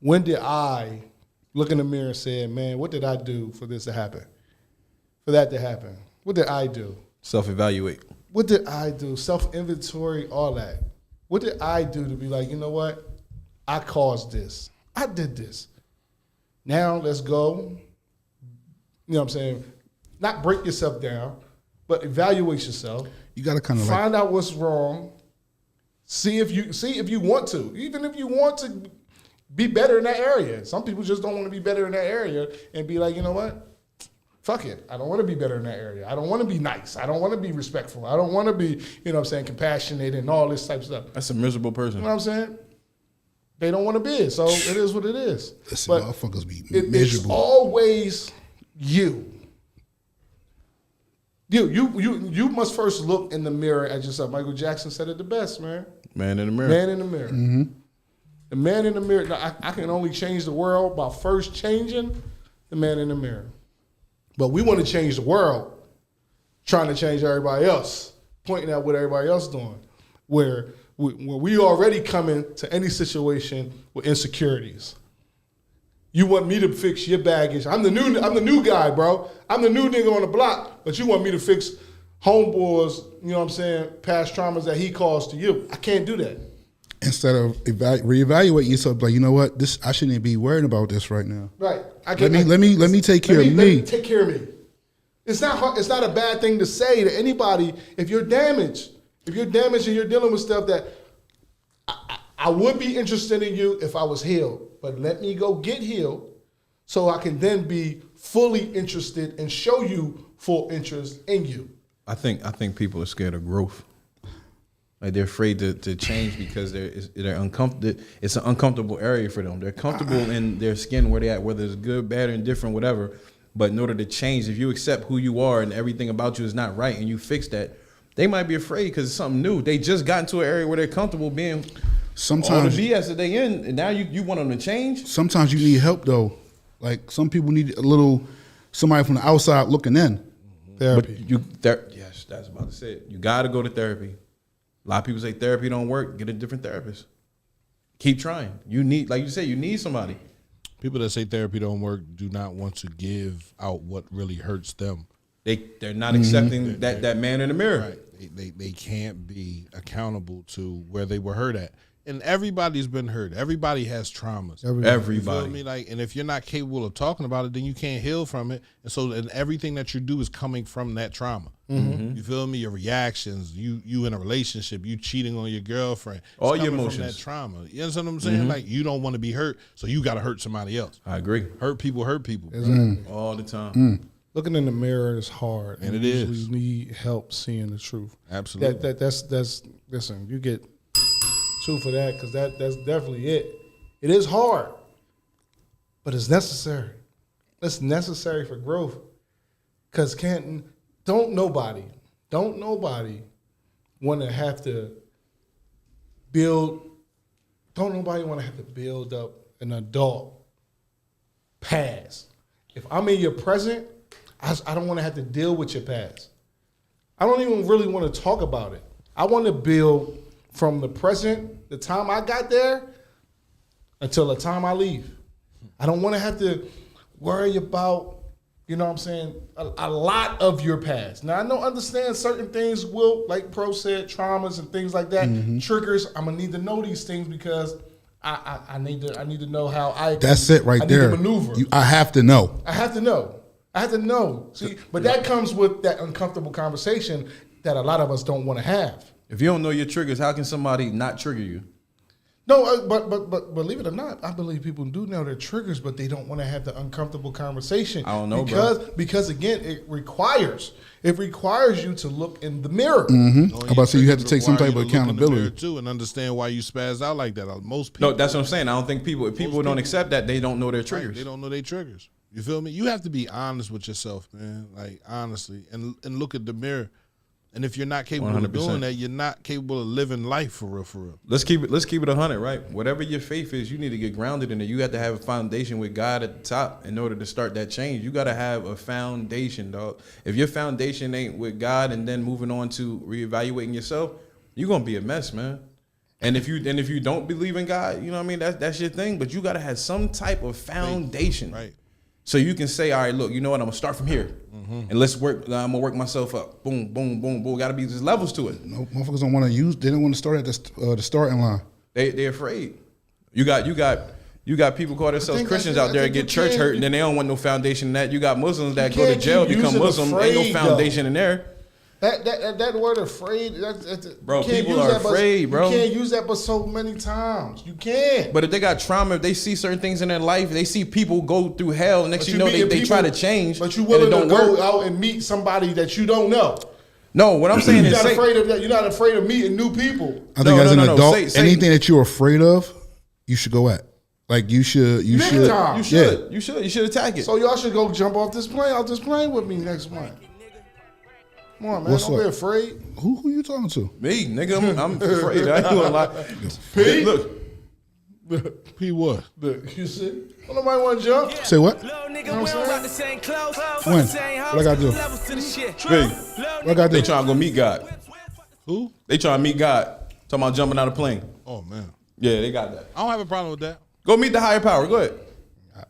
when did I look in the mirror and say, man, what did I do for this to happen? For that to happen? What did I do?
Self-evaluate.
What did I do? Self-inventory, all that. What did I do to be like, you know what? I caused this. I did this. Now let's go. You know what I'm saying? Not break yourself down, but evaluate yourself.
You got to kind of like
Find out what's wrong. See if you want to. Even if you want to be better in that area. Some people just don't want to be better in that area and be like, you know what? Fuck it. I don't want to be better in that area. I don't want to be nice. I don't want to be respectful. I don't want to be, you know what I'm saying, compassionate and all this type of stuff.
That's a miserable person.
You know what I'm saying? They don't want to be it. So it is what it is.
listen,
But
motherfuckers be
it's
miserable.
always you. You must first look in the mirror at yourself. Michael Jackson said it the best, man.
Man in the mirror.
Man in the mirror. The man in the mirror. Now, I can only change the world by first changing the man in the mirror. But we want to change the world, trying to change everybody else, pointing out what everybody else doing. Where we already come into any situation with insecurities. You want me to fix your baggage. I'm the new guy, bro. I'm the new nigga on the block, but you want me to fix homeboys, you know what I'm saying, past traumas that he caused to you. I can't do that.
Instead of reevaluating yourself, like, you know what? I shouldn't be worrying about this right now.
Right.
Let me take care of
Let
me.
me take care of me. It's not a bad thing to say to anybody if you're damaged. If you're damaged and you're dealing with stuff that I would be interested in you if I was healed, but let me go get healed so I can then be fully interested and show you full interest in you.
I think people are scared of growth. Like they're afraid to change because they're uncomfortable. It's an uncomfortable area for them. They're comfortable in their skin where they're at, whether it's good, bad, or indifferent, whatever. But in order to change, if you accept who you are and everything about you is not right and you fix that, they might be afraid because it's something new. They just got into an area where they're comfortable being all
Sometimes
the BS that they in, and now you want them to change?
Sometimes you need help though. Like some people need somebody from the outside looking in.
Therapy.
Yes, that's about to say it. You got to go to therapy. A lot of people say therapy don't work. Get a different therapist. Keep trying. You need, like you say, you need somebody.
People that say therapy don't work do not want to give out what really hurts them.
They're not accepting that man in the mirror.
Right. They can't be accountable to where they were hurt at. And everybody's been hurt. Everybody has traumas.
Everybody.
You feel me? Like, and if you're not capable of talking about it, then you can't heal from it. And so, and everything that you do is coming from that trauma. You feel me? Your reactions, you in a relationship, you cheating on your girlfriend,
all
it's
your
coming
emotions.
from that trauma. You understand what I'm saying? Like, you don't want to be hurt, so you got to hurt somebody else.
I agree.
Hurt people.
All the time.
Looking in the mirror is hard,
And it
you
is.
usually need help seeing the truth.
Absolutely.
That's listen. You get two for that because that's definitely it. It is hard, but it's necessary. It's necessary for growth. Because don't nobody want to have to build. Don't nobody want to have to build up an adult past. If I'm in your present, I don't want to have to deal with your past. I don't even really want to talk about it. I want to build from the present, the time I got there, until the time I leave. I don't want to have to worry about, you know what I'm saying, a lot of your past. Now, I don't understand certain things will, like Pro said, traumas and things like that, triggers. I'm going to need to know these things because I need to know how I
That's it right there.
Need to maneuver.
I have to know.
I have to know. See, but that comes with that uncomfortable conversation that a lot of us don't want to have.
If you don't know your triggers, how can somebody not trigger you?
No, but believe it or not, I believe people do know their triggers, but they don't want to have the uncomfortable conversation.
I don't know,
because again, it requires you to look in the mirror.
I'm about to say you have to take some type of accountability
too, and understand why you spaz out like that. Most people.
No, that's what I'm saying. I don't think if people don't accept that, they don't know their triggers.
Right, they don't know their triggers. You feel me? You have to be honest with yourself, man. Like, honestly, and look at the mirror. And if you're not capable
100%.
of doing that, you're not capable of living life for real, for real.
Let's keep it 100, right? Whatever your faith is, you need to get grounded in it. You have to have a foundation with God at the top in order to start that change. You got to have a foundation, dog. If your foundation ain't with God and then moving on to reevaluating yourself, you're gonna be a mess, man. And if you don't believe in God, you know what I mean? That's your thing. But you got to have some type of foundation,
Right.
So you can say, all right, look, you know what? I'm gonna start from here, and let's work. I'm gonna work myself up. Boom, boom, boom, boom. Got to be just levels to it.
No, motherfuckers don't want to use. They don't want to start at the starting line.
They're afraid. You got people call themselves Christians out there and get church hurt, and then they don't want no foundation in that. You got Muslims that go to jail, become Muslim, ain't no foundation in there.
That word afraid,
Bro, people are afraid, bro.
You can't use that but so many times. You can't.
But if they got trauma, if they see certain things in their life, they see people go through hell, and next you know they try to change.
But you willing to go
work
out and meet somebody that you don't know.
No, what I'm saying is
you're not afraid of that. You're not afraid of meeting new people.
I think as an adult,
say,
anything that you're afraid of, you should go at. Like you should.
You should
attack it.
So y'all should go jump off this plane with me next month. Come on, man.
What's
Don't
up?
be afraid.
Who you talking to?
Me, nigga, I'm afraid. I ain't gonna lie.
P?
Look,
P what?
You see? Don't nobody want to jump.
Say what?
You know what I'm saying?
When? What I gotta do?
Big,
What I gotta
they
do?
trying to go meet God.
Who?
They trying to meet God. Talking about jumping out of plane.
Oh man,
Yeah, they got that.
I don't have a problem with that.
Go meet the higher power. Go ahead.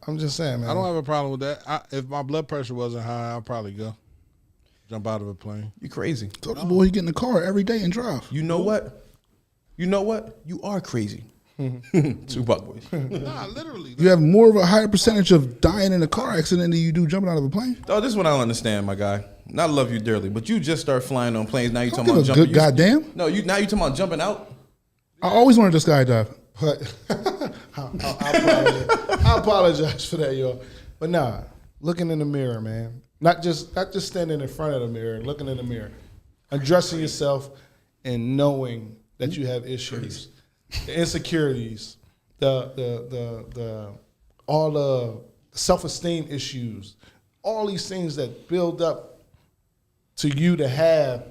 I'm just saying, man.
I don't have a problem with that. If my blood pressure wasn't high, I'd probably go jump out of a plane.
You crazy.
Talk to boy, he get in the car every day and drive.
You know what? You are crazy. Tupac boys.
Nah, literally.
You have more of a higher percentage of dying in a car accident than you do jumping out of a plane.
Oh, this is what I don't understand, my guy. And I love you dearly, but you just start flying on planes. Now you
Don't
talking
give
about
a
jumping.
good goddamn.
No, now you talking about jumping out.
I always wanted to skydive.
But I apologize for that, y'all. But nah, looking in the mirror, man. Not just standing in front of the mirror, looking in the mirror, addressing yourself, and knowing that you have issues, the insecurities, the all the self-esteem issues, all these things that build up to you to have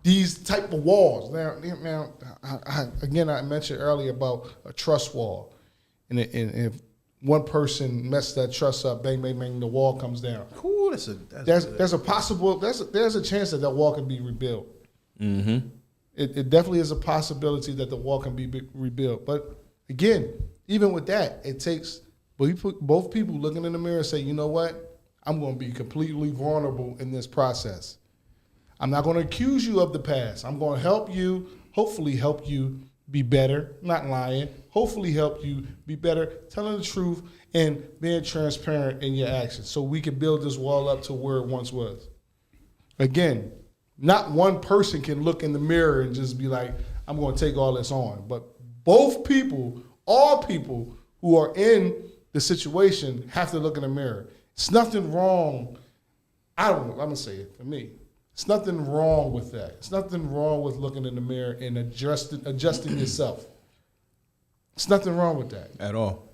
these type of walls. Now, I mentioned earlier about a trust wall, and if one person messed that trust up, bang, bang, bang, the wall comes down.
Ooh,
There's a chance that wall can be rebuilt. Mm-hmm. It definitely is a possibility that the wall can be rebuilt. But again, even with that, it takes both people looking in the mirror and say, you know what, I'm going to be completely vulnerable in this process. I'm not going to accuse you of the past. I'm going to help you, hopefully help you be better, not lying, hopefully help you be better, telling the truth and being transparent in your actions so we can build this wall up to where it once was. Again, not one person can look in the mirror and just be like, I'm going to take all this on. But both people, all people who are in the situation have to look in the mirror. It's nothing wrong. I'm going to say it for me. It's nothing wrong with that. It's nothing wrong with looking in the mirror and adjusting yourself. It's nothing wrong with that.
At all.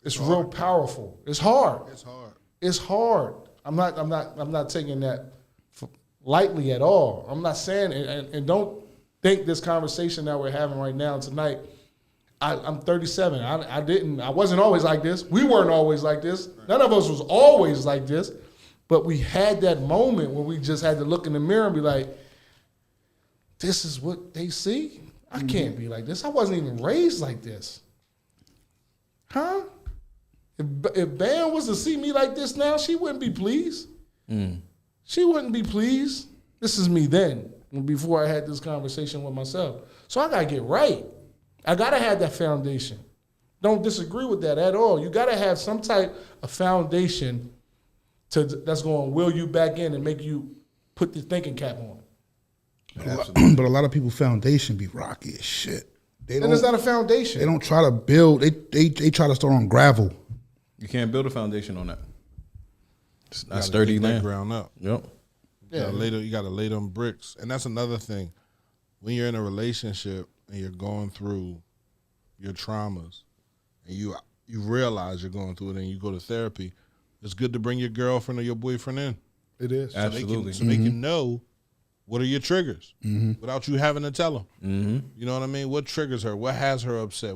It's real powerful. It's hard.
It's hard.
It's hard. I'm not taking that lightly at all. I'm not saying it, and don't think this conversation that we're having right now tonight. I'm 37. I wasn't always like this. We weren't always like this. None of us was always like this. But we had that moment where we just had to look in the mirror and be like, this is what they see? I can't be like this. I wasn't even raised like this. Huh? If Bam was to see me like this now, she wouldn't be pleased. She wouldn't be pleased. This is me then, before I had this conversation with myself. So I got to get right. I got to have that foundation. Don't disagree with that at all. You got to have some type of foundation that's going to will you back in and make you put the thinking cap on.
But a lot of people foundation be rocky as shit.
And it's not a foundation.
They don't try to build. They try to start on gravel.
You can't build a foundation on that. It's not
You
sturdy
gotta dig that
land.
ground up.
Yep.
You gotta lay them bricks. And that's another thing. When you're in a relationship and you're going through your traumas and you realize you're going through it and you go to therapy, it's good to bring your girlfriend or your boyfriend in.
It is.
Absolutely.
So they can know what are your triggers without you having to tell them. You know what I mean? What triggers her? What has her upset?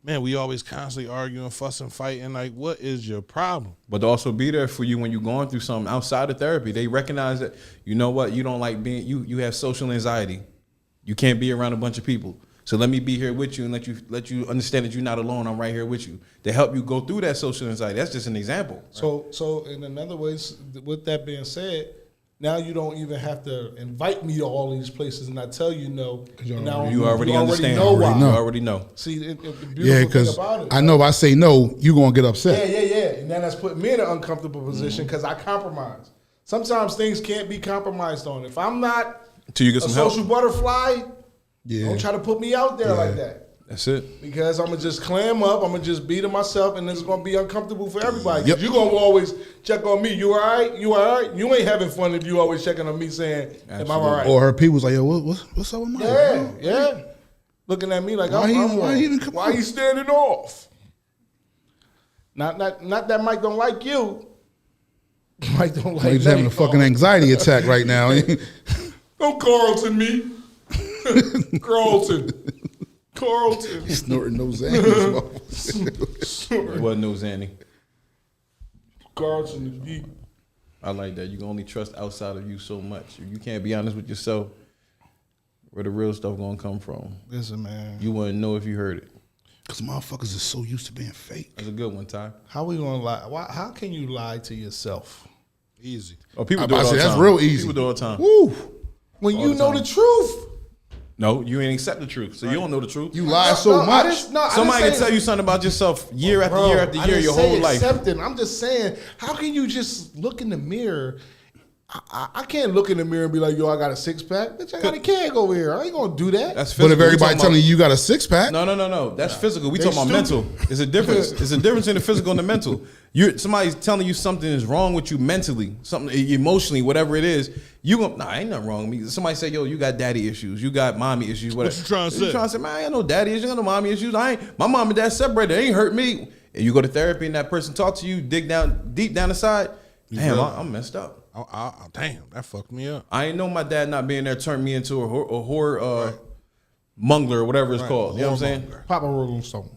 Man, we always constantly arguing, fussing, fighting. Like, what is your problem?
But to also be there for you when you're going through something outside of therapy. They recognize that, you know what, you don't like being, you have social anxiety. You can't be around a bunch of people. So let me be here with you and let you understand that you're not alone. I'm right here with you to help you go through that social anxiety. That's just an example. Right?
So in another ways, with that being said, now you don't even have to invite me to all these places and I tell you no. Now
You already understand.
Know why.
You already know.
See, the beautiful
Yeah,
thing
because
about it.
I know if I say no, you're going to get upset.
Yeah. And then that's put me in an uncomfortable position because I compromise. Sometimes things can't be compromised on. If I'm not
Till you get
a
some help.
social butterfly,
Yeah.
don't try to put me out there like that.
That's it.
Because I'm going to just clam up, I'm going to just be to myself, and it's going to be uncomfortable for everybody.
Yep.
You're going to always check on me. You all right? You all right? You ain't having fun if you always checking on me saying, am I all right?
Or her people's like, yo, what's up with my
Yeah. Looking at me like,
Why he even come
why
out?
you standing off? Not that Mike don't like you. Mike don't like
He's having a fucking anxiety attack right now.
Don't Carlton me. Carlton.
Snorting those Xannies.
It wasn't no Zanny.
Carlton is deep.
I like that. You can only trust outside of you so much. If you can't be honest with yourself, where the real stuff gonna come from?
Listen, man.
You wouldn't know if you heard it.
Because motherfuckers is so used to being fake.
That's a good one, Ty.
How we gonna lie? How can you lie to yourself?
Easy.
Oh, people
I'm
do it
about
all
to
the
say,
time.
that's real easy.
People do it all the time.
Woo.
When
All
you
the
know
time.
the truth.
No, you ain't accept the truth, so you don't know the truth.
You lie so much.
Somebody can tell you something about yourself year after year after year, your whole life.
Accepting. I'm just saying, how can you just look in the mirror? I can't look in the mirror and be like, yo, I got a six pack. Bitch, I got a keg over here. I ain't gonna do that.
That's physical.
But if
We
everybody
talking
telling
about-
you got a six pack,
No. That's physical. We
They
talking about
stupid.
mental. It's a difference. It's a difference in the physical and the mental. Somebody's telling you something is wrong with you mentally, something emotionally, whatever it is. You gonna ain't nothing wrong with me. Somebody say, yo, you got daddy issues, you got mommy issues, whatever.
What you trying to say?
You trying to say, man, I ain't no daddy issues, I ain't no mommy issues. My mom and dad separated. They ain't hurt me. And you go to therapy and that person talk to you, dig down deep down inside. Damn, I'm messed up.
Damn, that fucked me up.
I ain't know my dad not being there turned me into a horror mungler or whatever it's called. You know what I'm saying?
Papa Rolling Stone.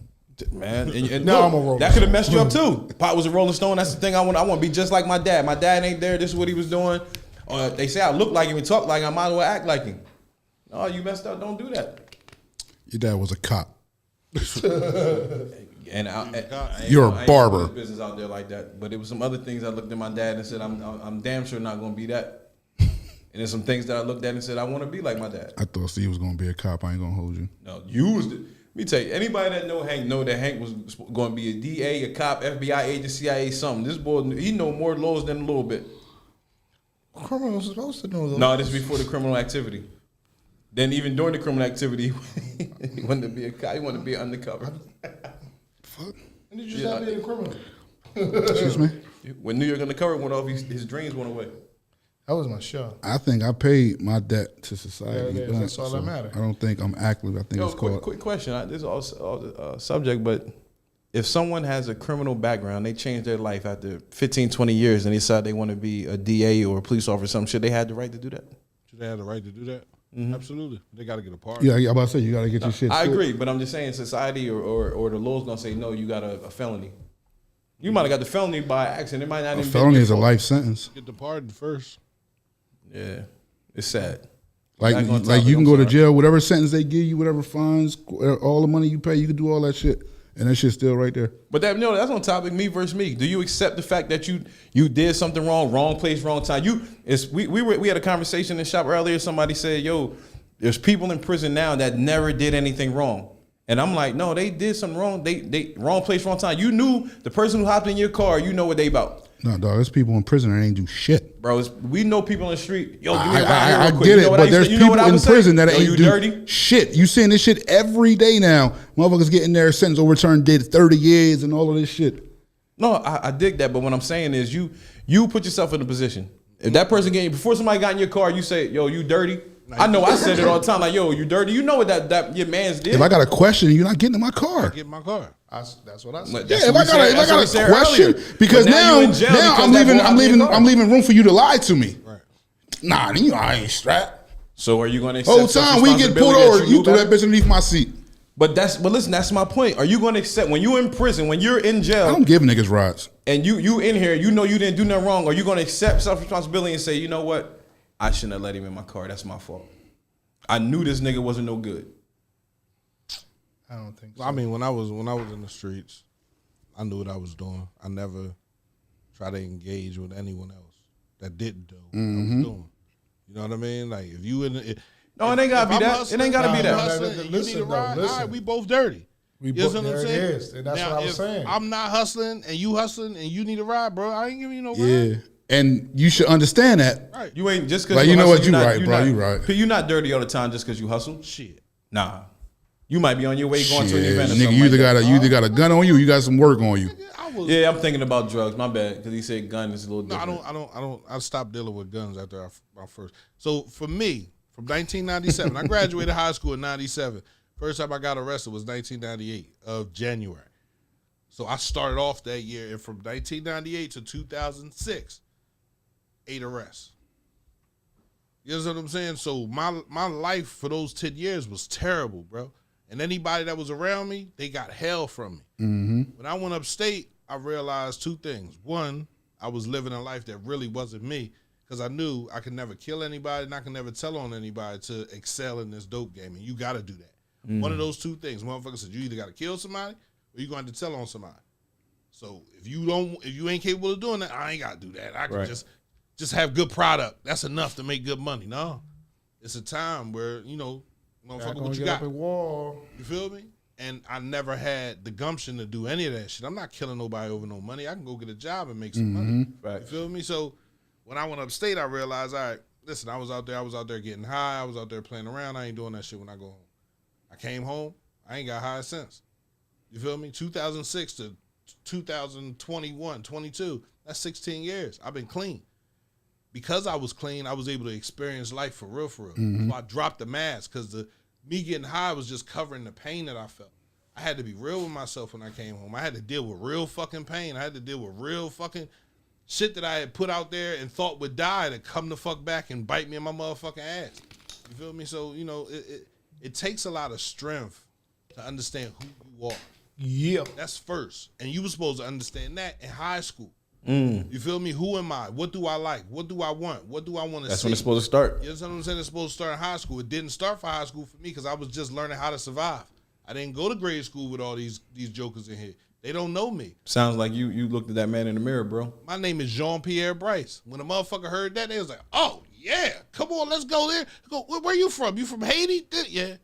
Man, and
Now
look,
I'm a Rolling
that could have messed you up too. Pop was a Rolling Stone. That's the thing I want. I want to be just like my dad. My dad ain't there. This is what he was doing. They say I look like him and talk like him. I might as well act like him. No, you messed up. Don't do that.
your dad was a cop.
And
You're a
I ain't
barber.
put business out there like that. But it was some other things I looked at my dad and said, I'm damn sure not going to be that. And there's some things that I looked at and said, I want to be like my dad.
I thought Steve was gonna be a cop. I ain't gonna hold you.
No, you was. Let me tell you, anybody that know that Hank was going to be a DA, a cop, FBI agent, CIA, something. This boy, he know more laws than a little bit.
Criminals are supposed to know those.
No, this is before the criminal activity. Then even during the criminal activity, he wanted to be a cop. He wanted to be undercover.
Fuck.
When did you stop being a criminal?
Excuse me.
When New York Undercover went off, his dreams went away.
That was my show.
I think I paid my debt to society.
Yeah, that's all that matters.
I don't think I'm active. I think it's called.
Quick question. This is all subject, but if someone has a criminal background, they change their life after 15, 20 years, and they decide they want to be a DA or a police officer, some shit, they had the right to do that?
Should they have the right to do that? Mm-hmm. Absolutely. They got to get a part.
Yeah, I'm about to say you got to get your shit.
I
straight.
agree, but I'm just saying society or the law's gonna say no. You got a felony. You might have got the felony by accident. It might not
A
even.
felony
be
is a life sentence.
Get the pardon first.
Yeah, it's sad.
Like you can go to jail, whatever sentence they give you, whatever fines, all the money you pay, you can do all that shit, and that shit's still right there.
But that's on topic. Me versus me. Do you accept the fact that you did something wrong place, wrong time? We had a conversation in the shop earlier. Somebody said, "Yo, there's people in prison now that never did anything wrong." And I'm like, no, they did something wrong. They wrong place, wrong time. You knew the person who hopped in your car. You know what they about.
No, dog, there's people in prison that ain't do shit.
Bro, we know people in the street. Yo, give me a ride
I
real quick.
get
You
it,
know what
but
I
there's
used to- you know
people
what I
in
would say?
prison that
Yo,
ain't
you
do
dirty.
shit. You seeing this shit every day now. Motherfuckers getting their sentence overturned, did 30 years and all of this shit.
No, I dig that, but what I'm saying is you put yourself in a position. If that person before somebody got in your car, you say, yo, you dirty. I know I said it all the time, like, yo, you dirty. You know what that your man's did.
If I got a question, you're not getting in my car.
Get in my car.
That's what I said.
Yeah, if I got a question, because now I'm leaving room for you to lie to me.
Right.
Nah, I ain't strapped.
So are you going to accept
Whole time we get pulled over, you threw that bitch underneath my seat.
But listen, that's my point. Are you going to accept when you're in prison, when you're in jail?
I don't give niggas rides.
And you in here, you know you didn't do nothing wrong. Are you going to accept self-responsibility and say, you know what? I shouldn't have let him in my car. That's my fault. I knew this nigga wasn't no good.
I don't think so.
I mean, when I was in the streets, I knew what I was doing. I never tried to engage with anyone else that didn't do what I was doing. You know what I mean? Like if you
No, it ain't gotta be that. It ain't gotta be that.
Hustling, you need a ride. All right, we both dirty.
We
You know what I'm saying?
There it is. And that's
Now,
what I was
if
saying.
I'm not hustling and you hustling and you need a ride, bro. I ain't giving you no ride.
Yeah. And you should understand that.
Right.
You ain't just because
Like, you know what, you right, bro. You right.
You're not dirty all the time just because you hustle.
Shit.
Nah. You might be on your way going to an
Shit,
event or
nigga,
something
you
like
either
that.
you either got a gun on you or you got some work on you.
Yeah, I'm thinking about drugs. My bad, because he said gun is a little
No,
different.
I stopped dealing with guns after my first. So for me, from 1997, I graduated high school in 97. First time I got arrested was 1998 of January. So I started off that year, and from 1998 to 2006, 8 arrests. You know what I'm saying? So my life for those 10 years was terrible, bro. And anybody that was around me, they got hell from me. Mm-hmm. When I went upstate, I realized 2 things. One, I was living a life that really wasn't me because I knew I could never kill anybody and I could never tell on anybody to excel in this dope game. And you got to do that. Mm-hmm. One of those 2 things. Motherfucker said, you either got to kill somebody or you're going to have to tell on somebody. So if you ain't capable of doing that, I ain't got to do that. I can just have good product. That's enough to make good money. No, it's a time where, motherfucker, what you got? You feel me? And I never had the gumption to do any of that shit. I'm not killing nobody over no money. I can go get a job and make some money. Right. You feel me? So when I went upstate, I realized, all right, listen, I was out there getting high. I was out there playing around. I ain't doing that shit when I go home. I came home. I ain't got high since. You feel me? 2006 to 2021, 22. That's 16 years. I've been clean. Because I was clean, I was able to experience life for real. Mm-hmm. So I dropped the mask because me getting high was just covering the pain that I felt. I had to be real with myself when I came home. I had to deal with real fucking pain. I had to deal with real fucking shit that I had put out there and thought would die to come the fuck back and bite me in my motherfucking ass. You feel me? So, it takes a lot of strength to understand who you are.
Yeah.
That's first. And you were supposed to understand that in high school. You feel me? Who am I? What do I like? What do I want? What do I want to see?
That's when it's supposed to start.
You know what I'm saying? It's supposed to start in high school. It didn't start for high school for me because I was just learning how to survive. I didn't go to grade school with all these jokers in here. They don't know me.
Sounds like you looked at that man in the mirror, bro.
My name is Jean-Pierre Bryce. When a motherfucker heard that, they was like, oh, yeah, come on, let's go there. Go, where you from? You from Haiti? Yeah,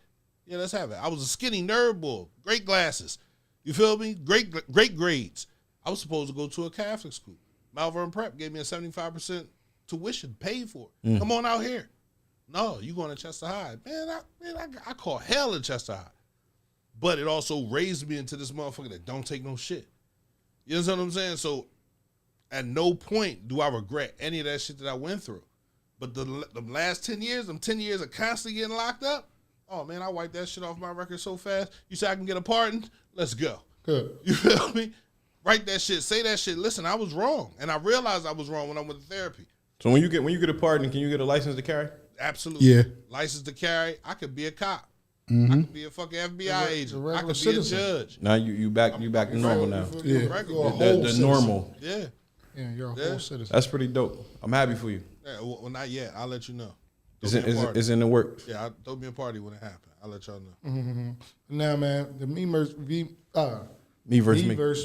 let's have it. I was a skinny nerd boy, great glasses. You feel me? Great grades. I was supposed to go to a Catholic school. Malvern Prep gave me a 75% tuition, paid for it. Come on out here. No, you going to Chester High. Man, I call hell at Chester High. But it also raised me into this motherfucker that don't take no shit. You understand what I'm saying? So at no point do I regret any of that shit that I went through. But the last 10 years, them 10 years of constantly getting locked up, oh, man, I wiped that shit off my record so fast. You say I can get a pardon? Let's go.
Good.
You feel me? Write that shit. Say that shit. Listen, I was wrong. And I realized I was wrong when I went to therapy.
So when you get a pardon, can you get a license to carry?
Absolutely.
Yeah.
License to carry. I could be a cop.
Mm-hmm.
I could be a fucking FBI agent. I could be a judge.
Now you back to normal now.
Yeah.
The normal.
Yeah.
Yeah, you're a whole citizen.
That's pretty dope. I'm happy for you.
Yeah, well, not yet. I'll let you know.
It's in the works.
Yeah, throw me a party when it happens. I'll let y'all know.
Mm-hmm. Now, man, the me versus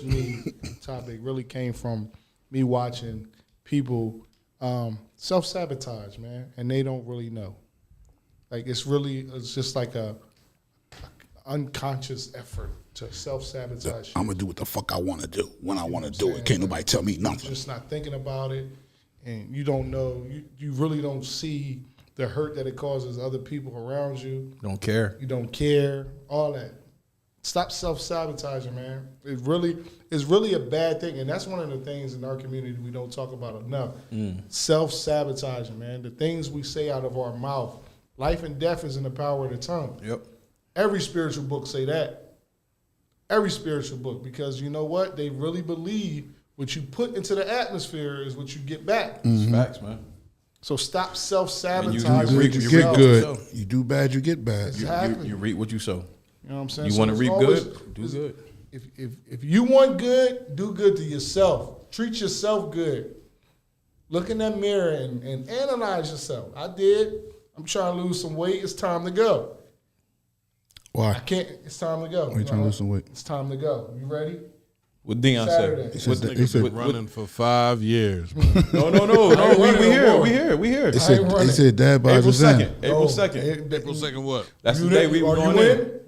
me topic really came from me watching people self-sabotage, man, and they don't really know. Like it's just like a unconscious effort to self-sabotage.
I'm gonna do what the fuck I want to do when I want to do it. Can't nobody tell me nothing.
You're just not thinking about it, and you don't know. You really don't see the hurt that it causes other people around you.
Don't care.
You don't care. All that. Stop self-sabotaging, man. It's really a bad thing, and that's one of the things in our community we don't talk about enough. Self-sabotaging, man. The things we say out of our mouth. Life and death is in the power of the tongue.
Yep.
Every spiritual book say that. Every spiritual book, because you know what? They really believe what you put into the atmosphere is what you get back.
Mm-hmm. Facts, man.
So stop self-sabotaging.
You get good. You do bad, you get bad.
Exactly.
You reap what you sow.
You know what I'm saying?
You want to reap good? Do good.
If you want good, do good to yourself. Treat yourself good. Look in that mirror and analyze yourself. I did. I'm trying to lose some weight. It's time to go.
Why?
I can't. It's time to go.
Why you trying to lose some weight?
It's time to go. You ready?
What Dion
Saturday.
said.
He said
running for 5 years.
No. We here.
They said dad buys
April
us in.
2nd. April 2nd.
April 2nd what?
That's the day we
Are
going
you
in.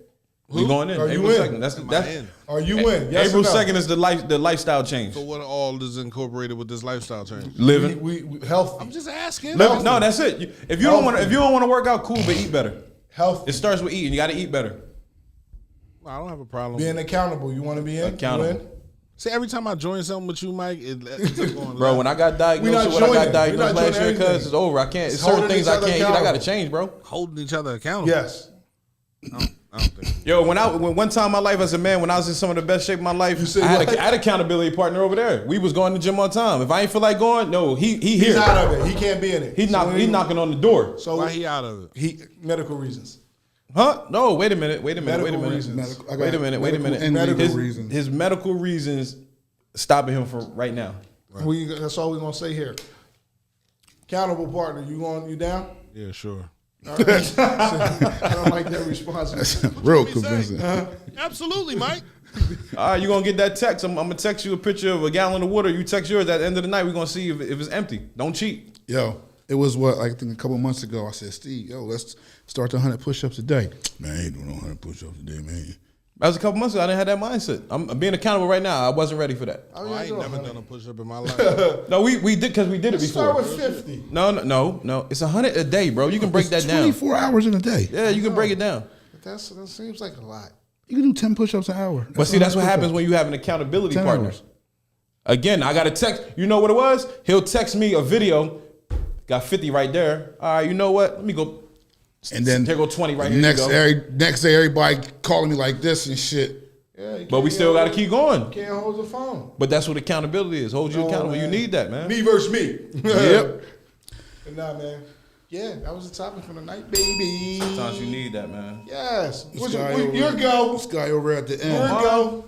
We going in.
Are you
April
in?
2nd. That's
Are you in? Yes
April
or no?
2nd is the lifestyle change.
So what all is incorporated with this lifestyle change?
Living.
We healthy.
I'm just asking.
Living. No, that's it. If you don't want to work out, cool, but eat better.
Healthy.
It starts with eating. You got to eat better.
I don't have a problem.
Being accountable. You want to be in?
Accountable.
You in?
See, every time I join something with you, Mike, it's going
Bro, when I got diagnosed with what I got diagnosed last year, cuz it's over. I can't. It's certain things I can't eat. I got to change, bro.
holding each other accountable.
Yes.
I don't think.
Yo, when one time in my life as a man, when I was in some of the best shape of my life, I had an accountability partner over there. We was going to the gym all the time. If I ain't feel like going, no, he's
He's out of it. He can't be in it.
He's knocking on the door.
So
Why he out of it?
Medical reasons.
Huh? No, wait a minute.
Medical reasons.
Wait a minute.
Medical reasons.
His medical reasons stopping him from right now.
Right. That's all we're gonna say here. Accountable partner, you down?
Yeah, sure.
All right. I don't like that response.
That's real convincing.
Absolutely, Mike.
All right, you gonna get that text. I'm gonna text you a picture of a gallon of water. You text yours at the end of the night. We're gonna see if it's empty. Don't cheat.
Yo, it was I think a couple months ago. I said, Steve, let's start the 100 push-ups a day. Man, I ain't doing no 100 push-ups a day, man.
That was a couple months ago. I didn't have that mindset. I'm being accountable right now. I wasn't ready for that.
I ain't never done a push-up in my life.
No, we did because we did it
Start
before.
with 50.
No. It's 100 a day, bro. You can break that down.
24 hours in a day.
Yeah, you can break it down.
But that seems like a lot.
You can do 10 push-ups an hour.
But see, that's what happens when you have an accountability
10
partner.
hours.
Again, I got a text. You know what it was? He'll text me a video. Got 50 right there. All right, you know what? Let me go.
And then
here go 20 right here.
Next day, everybody calling me like this and shit.
Yeah,
But we still got to keep going.
Can't hold the phone.
But that's what accountability is. Hold you accountable.
Man.
You need that, man.
Me versus me.
Yep.
But nah, man. Yeah, that was the topic for the night, baby.
Sometimes you need that, man.
Yes.
This guy over-
Your go.
This guy over at the end.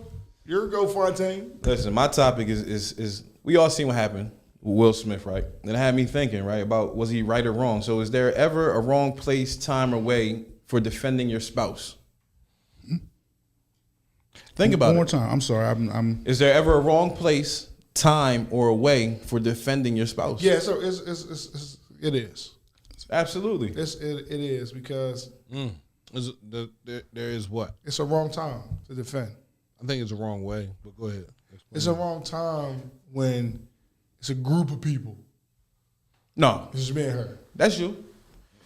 Your go, Fontaine.
Listen, my topic is we all seen what happened with Will Smith, right? And it had me thinking, right, about was he right or wrong? So is there ever a wrong place, time, or way for defending your spouse? Think about
One more
it.
time. I'm sorry. I'm
Is there ever a wrong place, time, or a way for defending your spouse?
Yeah, so it is.
Absolutely.
It is because
There is what?
it's a wrong time to defend.
I think it's the wrong way, but go ahead. Explain.
It's a wrong time when it's a group of people.
No,
It's just me and her.
that's you.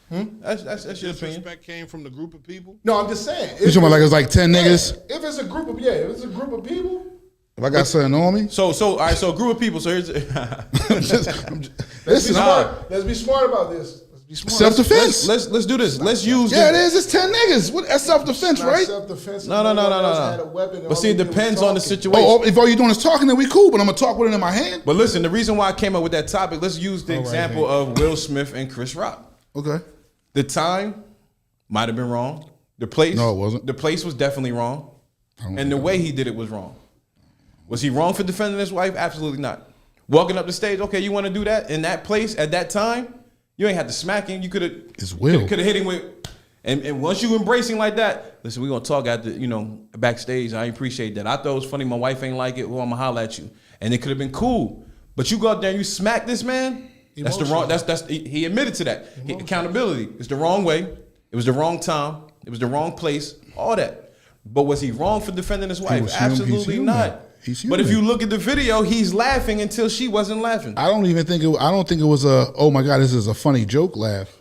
That's your opinion.
Disrespect came from the group of people.
No, I'm just saying.
You talking about like it's like 10 niggas?
If it's a group of people.
If I got something on me?
So all right. So a group of people. So here's
Let's be smart. Let's be smart about this. Let's be smart.
Self-defense.
let's do this. Let's use.
Yeah, it is. It's 10 niggas. What? That's self-defense,
Not
right?
self-defense.
No. But see, it depends on the situation.
Oh, if all you're doing is talking, then we cool. But I'm gonna talk with it in my hand.
But listen, the reason why I came up with that topic, let's use the
All right,
example of Will Smith and Chris Rock.
Okay.
The time might have been wrong. The place,
No, it wasn't.
The place was definitely wrong, and the way he did it was wrong. Was he wrong for defending his wife? Absolutely not. Walking up the stage, okay, you want to do that in that place at that time? You ain't had to smack him. You could have.
It's Will.
Could have hit him with. And once you embrace him like that, listen, we're gonna talk at the backstage. I appreciate that. I thought it was funny. My wife ain't like it. Well, I'm gonna holler at you, and it could have been cool. But you go out there and you smack this man. That's the wrong. He admitted to that. Accountability. It's the wrong way. It was the wrong time. It was the wrong place. All that. But was he wrong for defending his wife? Absolutely
human.
not.
He's
But if
human.
you look at the video, he's laughing until she wasn't laughing.
I don't think it was a, oh my God, this is a funny joke laugh.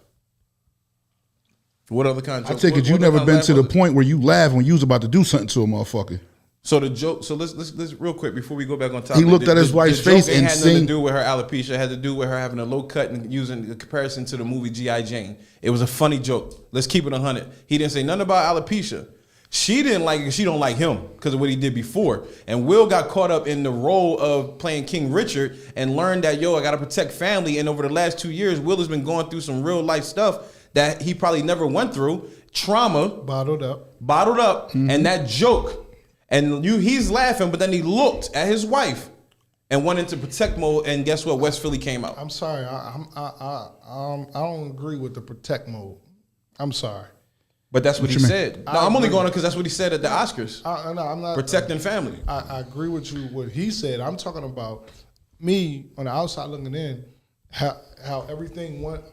What other kind of
I
joke?
take it you
what
never
kind of
been
laugh
to the
was it?
point where you laugh when you was about to do something to a motherfucker.
So the joke. So let's real quick before we go back on topic.
He looked at his wife's
the joke
face
ain't
and
had nothing to
sing-
do with her alopecia. It had to do with her having a low cut and using the comparison to the movie G.I. Jane. It was a funny joke. Let's keep it 100. He didn't say nothing about alopecia. She didn't like it. She don't like him because of what he did before. And Will got caught up in the role of playing King Richard and learned that, I got to protect family. And over the last 2 years, Will has been going through some real life stuff that he probably never went through. Trauma.
Bottled up.
And that joke. And he's laughing, but then he looked at his wife and went into protect mode. And guess what? West Philly came out.
I'm sorry. I don't agree with the protect mode. I'm sorry.
But that's what he said. No, I'm only going because that's what he said at the Oscars.
No, I'm not
Protecting family.
I agree with you. What he said. I'm talking about me on the outside looking in. How everything went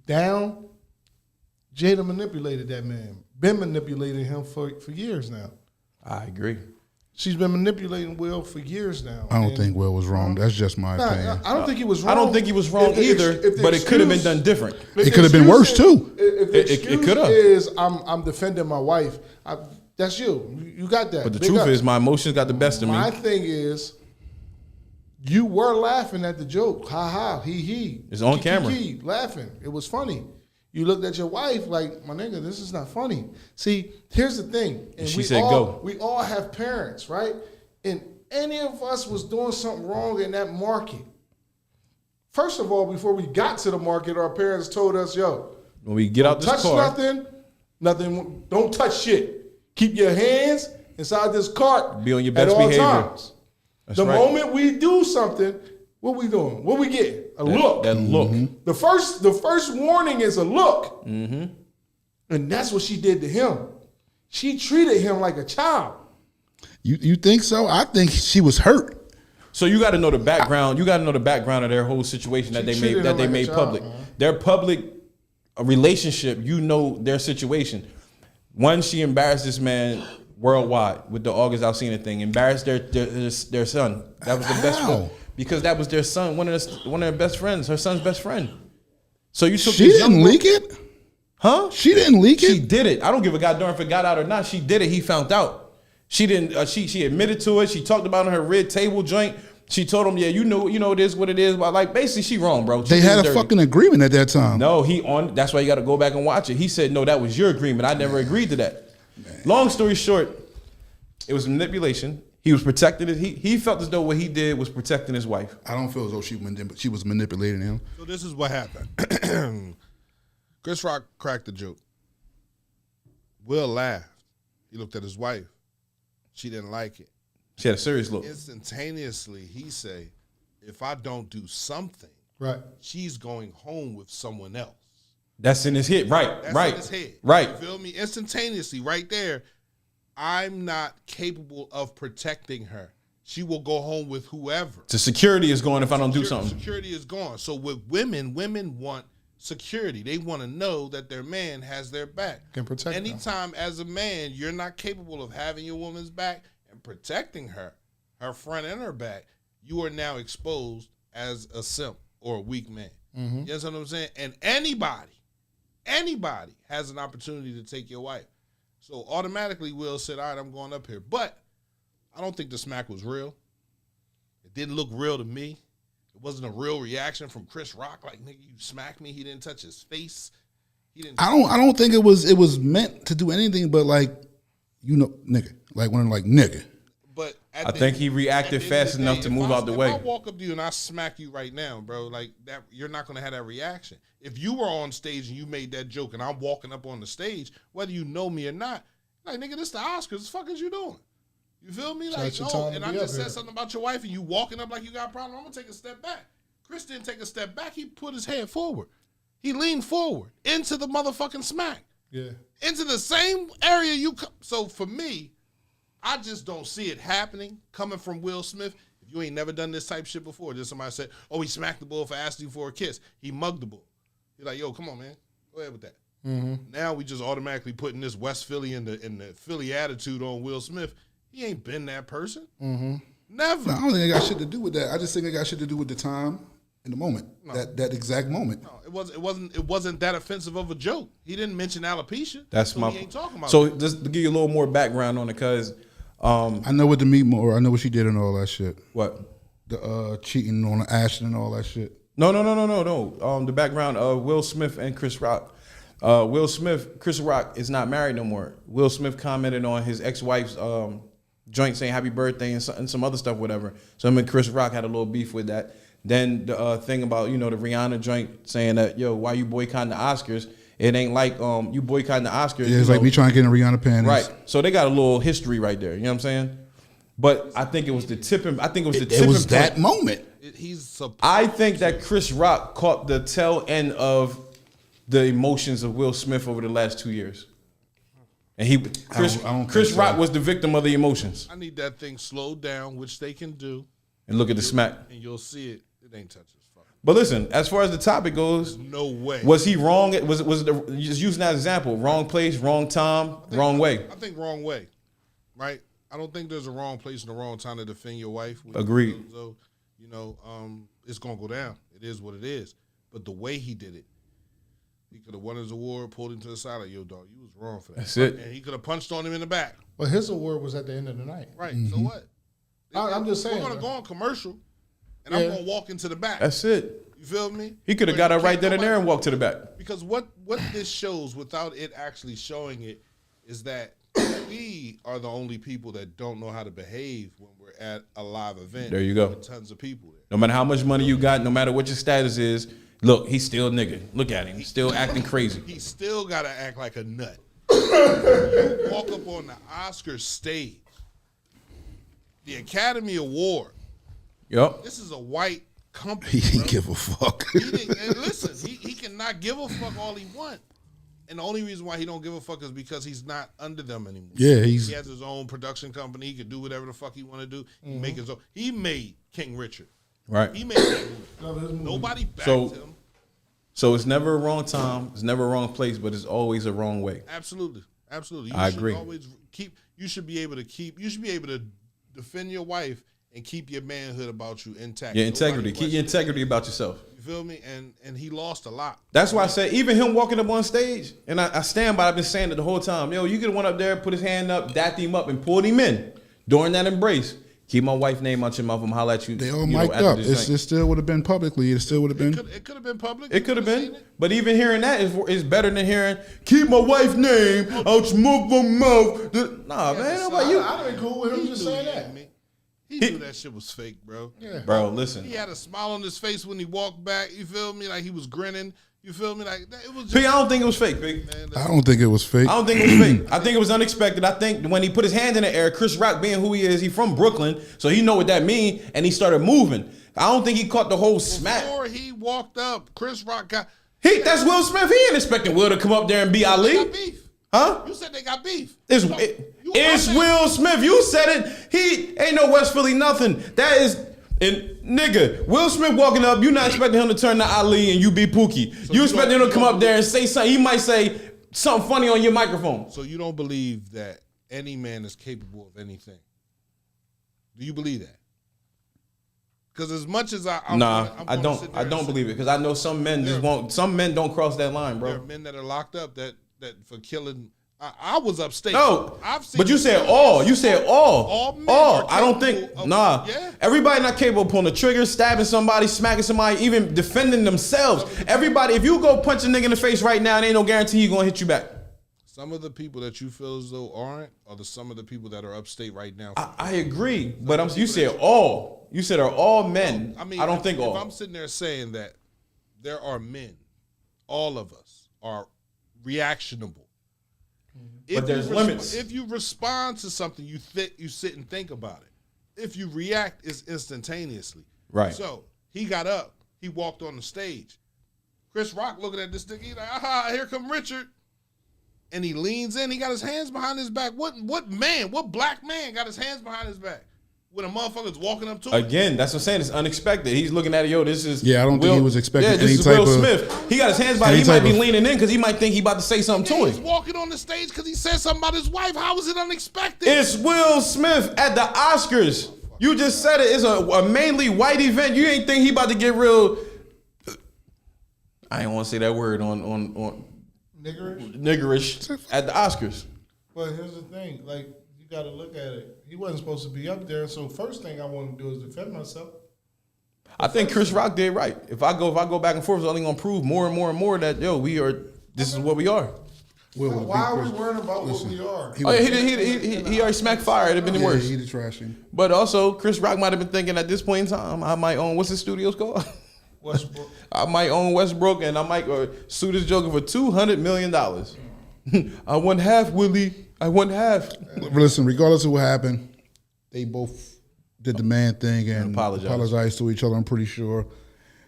down. Jada manipulated that man. Been manipulating him for years now.
I agree.
She's been manipulating Will for years now.
I don't think Will was wrong. That's just my opinion.
I don't think he was wrong.
I don't think he was wrong either, but it could have been done different.
It could have been worse too.
If the
It
excuse
could have.
is I'm defending my wife, that's you. You got that.
But the
Big
truth
up.
is, my emotions got the best of me.
My thing is, you were laughing at the joke. Ha ha, he.
It's on camera.
Laughing. It was funny. You looked at your wife like, my nigga, this is not funny. See, here's the thing. And
she said, go.
We all have parents, right? And any of us was doing something wrong in that market. First of all, before we got to the market, our parents told us,
When we get out this
touch
car,
nothing, don't touch shit. Keep your hands inside this cart
be on your
at
best
all
behavior.
times.
That's
The
right.
moment we do something, what we doing? What we get? A look.
That look.
The first warning is a look. And that's what she did to him. She treated him like a child.
You think so? I think she was hurt.
So you got to know the background. You got to know the background of their whole situation that they
treated him like a child,
public.
man.
Their public relationship. You know their situation. One, she embarrassed this man worldwide with the August Alsina thing. Embarrassed their son. That was the best
How?
one because that was their son. One of their best friends. Her son's best friend. So you took
She
this young
didn't
boy-
leak it?
Huh?
She didn't leak
She
it?
did it. I don't give a goddamn if it got out or not. She did it. He found out. She didn't. She admitted to it. She talked about it on her red table joint. She told him, "Yeah, you know it is what it is." But like, basically, she wrong, bro. She
They had
did
a
dirty.
fucking agreement at that time.
No, that's why you got to go back and watch it. He said, "No, that was your agreement. I never agreed to that." Long story short, it was manipulation. He was protecting it. He felt as though what he did was protecting his wife.
I don't feel as though she was manipulating him.
So this is what happened. Chris Rock cracked the joke. Will laughed. He looked at his wife. She didn't like it.
She had a serious look.
Instantaneously, he say, if I don't do something,
Right.
she's going home with someone else.
That's in his head. Right.
That's
right.
in his head.
Right.
You feel me? Instantaneously, right there, I'm not capable of protecting her. She will go home with whoever.
The security is gone if I don't do something.
Security is gone. So with women want security. They want to know that their man has their back.
Can protect them.
Anytime as a man, you're not capable of having your woman's back and protecting her front and her back, you are now exposed as a simp or a weak man.
Mm-hmm.
You know what I'm saying? And anybody has an opportunity to take your wife. So automatically Will said, all right, I'm going up here. But I don't think the smack was real. It didn't look real to me. It wasn't a real reaction from Chris Rock. Like, nigga, you smacked me. He didn't touch his face. He didn't.
I don't think it was meant to do anything but like, nigga. Like when I'm like nigga.
But
I think he reacted fast enough to move out the way.
If I walk up to you and I smack you right now, bro, like that, you're not gonna have that reaction. If you were on stage and you made that joke and I'm walking up on the stage, whether you know me or not, like, nigga, this the Oscars. What the fuck is you doing? You feel me? Like, and I just said something about your wife and you walking up like you got a problem. I'm gonna take a step back. Chris didn't take a step back. He put his head forward. He leaned forward into the motherfucking smack.
Yeah.
Into the same area you come. So for me, I just don't see it happening coming from Will Smith. If you ain't never done this type shit before, just somebody said, oh, he smacked the bull for asking for a kiss. He mugged the bull. You're like, yo, come on, man. Go ahead with that. Mm-hmm. Now we just automatically putting this West Philly and the Philly attitude on Will Smith. He ain't been that person. Mm-hmm. Never.
No, I don't think it got shit to do with that. I just think it got shit to do with the time and the moment. No. That exact moment.
No, it wasn't that offensive of a joke. He didn't mention alopecia.
That's
so he ain't talking about
so
that.
Just to give you a little more background on it, cause
I know what the meat more. I know what she did and all that shit.
What?
The cheating on Ashton and all that shit.
No. The background of Will Smith and Chris Rock. Chris Rock is not married no more. Will Smith commented on his ex-wife's joint saying happy birthday and some other stuff, whatever. So him and Chris Rock had a little beef with that. Then the thing about, the Rihanna joint saying that, yo, why you boycotting the Oscars? It ain't like you boycotting the Oscars.
Yeah, it's like me trying to get in Rihanna panties.
Right. So they got a little history right there. You know what I'm saying? But I think it was the tipping. I think it was the tipping.
It was that moment.
I think that Chris Rock caught the tail end of the emotions of Will Smith over the last 2 years. And Chris Rock was the victim of the emotions.
I need that thing slowed down, which they can do.
And look at the smack.
And you'll see it. It ain't touch his fucking.
But listen, as far as the topic goes,
no way.
Was he wrong? Was just using that example? Wrong place, wrong time, wrong way.
I think wrong way, right? I don't think there's a wrong place and a wrong time to defend your wife.
Agreed.
So, it's gonna go down. It is what it is. But the way he did it, he could have won his award, pulled him to the side, like, yo, dog, you was wrong for that.
That's it.
And he could have punched on him in the back.
But his award was at the end of the night.
Right. So what?
I'm just saying.
We're gonna go on commercial, and I'm gonna walk into the back.
That's it.
You feel me?
He could have got up right then and there and walked to the back.
Because what this shows, without it actually showing it, is that we are the only people that don't know how to behave when we're at a live event.
There you go.
With tons of people there.
No matter how much money you got, no matter what your status is, look, he's still nigga. Look at him. He's still acting crazy.
He still got to act like a nut. You walk up on the Oscar stage, the Academy Award.
Yep.
This is a white company.
He didn't give a fuck.
Listen, he cannot give a fuck all he want. And the only reason why he don't give a fuck is because he's not under them anymore.
Yeah,
he has his own production company. He can do whatever the fuck he want to do. He make his own. He made King Richard.
Right.
He made that movie. Nobody backed him.
So it's never a wrong time. It's never a wrong place, but it's always a wrong way.
Absolutely. You
I
should
agree.
You should be able to defend your wife and keep your manhood about you intact.
Your integrity. Keep your integrity about yourself.
You feel me? And he lost a lot.
That's why I said, even him walking up on stage, and I stand by, I've been saying it the whole time. Yo, you could have went up there, put his hand up, dapped him up, and pulled him in during that embrace. Keep my wife's name out your mouth. I'm holler at you.
They all mic'd up. It still would have been publicly. It still would have been.
It could have been public.
It could have been. But even hearing that is better than hearing, keep my wife's name out your mouth. Nah, man. Nobody, you.
I'd have been cool with him just saying that.
He knew that shit was fake, bro.
Yeah.
Bro, listen.
He had a smile on his face when he walked back. You feel me? Like he was grinning. You feel me? Like it was.
P, I don't think it was fake, P.
I don't think it was fake.
I don't think it was fake. I think it was unexpected. I think when he put his hand in the air, Chris Rock being who he is, he from Brooklyn, so he know what that mean, and he started moving. I don't think he caught the whole smack.
Before he walked up, Chris Rock got.
That's Will Smith. He ain't expecting Will to come up there and be Ali.
They got beef.
Huh?
You said they got beef.
It's
You
Will Smith. You said it. He ain't no West Philly nothing. That is, and nigga, Will Smith walking up. You not expecting him to turn to Ali and you be Pookie.
So
you expecting him to come up there and say something. He might say something funny on your microphone.
So you don't believe that any man is capable of anything? Do you believe that? Because as much as I
don't believe it because I know some men just won't. Some men don't cross that line, bro.
There are men that are locked up that for killing. I was upstate.
No,
I've seen
but you said all. You said all.
All men
all.
are
I don't
capable
think.
of-
Nah.
Yeah.
Everybody not capable of pulling the trigger, stabbing somebody, smacking somebody, even defending themselves. Everybody. If you go punch a nigga in the face right now, there ain't no guarantee he gonna hit you back.
Some of the people that you feel as though aren't are some of the people that are upstate right now.
I agree, but you said all. You said are all men.
I mean,
I don't think all.
If I'm sitting there saying that there are men, all of us are reactionable.
But there's limits.
If you respond to something, you sit and think about it. If you react, it's instantaneously.
Right.
So he got up, he walked on the stage. Chris Rock looking at this nigga, he's like, aha, here come Richard. And he leans in, he got his hands behind his back. What black man got his hands behind his back? When a motherfucker's walking up to him?
Again, that's what I'm saying. It's unexpected. He's looking at it, yo, this is
Yeah, I don't think he was expecting
this
any
is
type
Will
of-
Smith. He got his hands behind.
any
He might
type
be
of-
leaning in because he might think he about to say something to
He's
him.
walking on the stage because he said something about his wife. How is it unexpected?
It's Will Smith at the Oscars. You just said it. It's a mainly white event. You ain't think he about to get real. I ain't want to say that word on
Niggerish.
niggerish at the Oscars.
But here's the thing, like you got to look at it. He wasn't supposed to be up there. So first thing I want to do is defend myself.
I think Chris Rock did right. If I go back and forth, it's only gonna prove more and more and more that this is what we are.
Why are we worrying about what we are?
Oh yeah, he already smacked fire. It'd have been worse.
He the trashing.
But also, Chris Rock might have been thinking at this point in time, I might own what's the studio's called?
Westbrook.
I might own Westbrook and I might sue this joker for $200 million. I want half, Willie. I want half.
Listen, regardless of what happened, they both did the man thing and apologized to each other. I'm pretty sure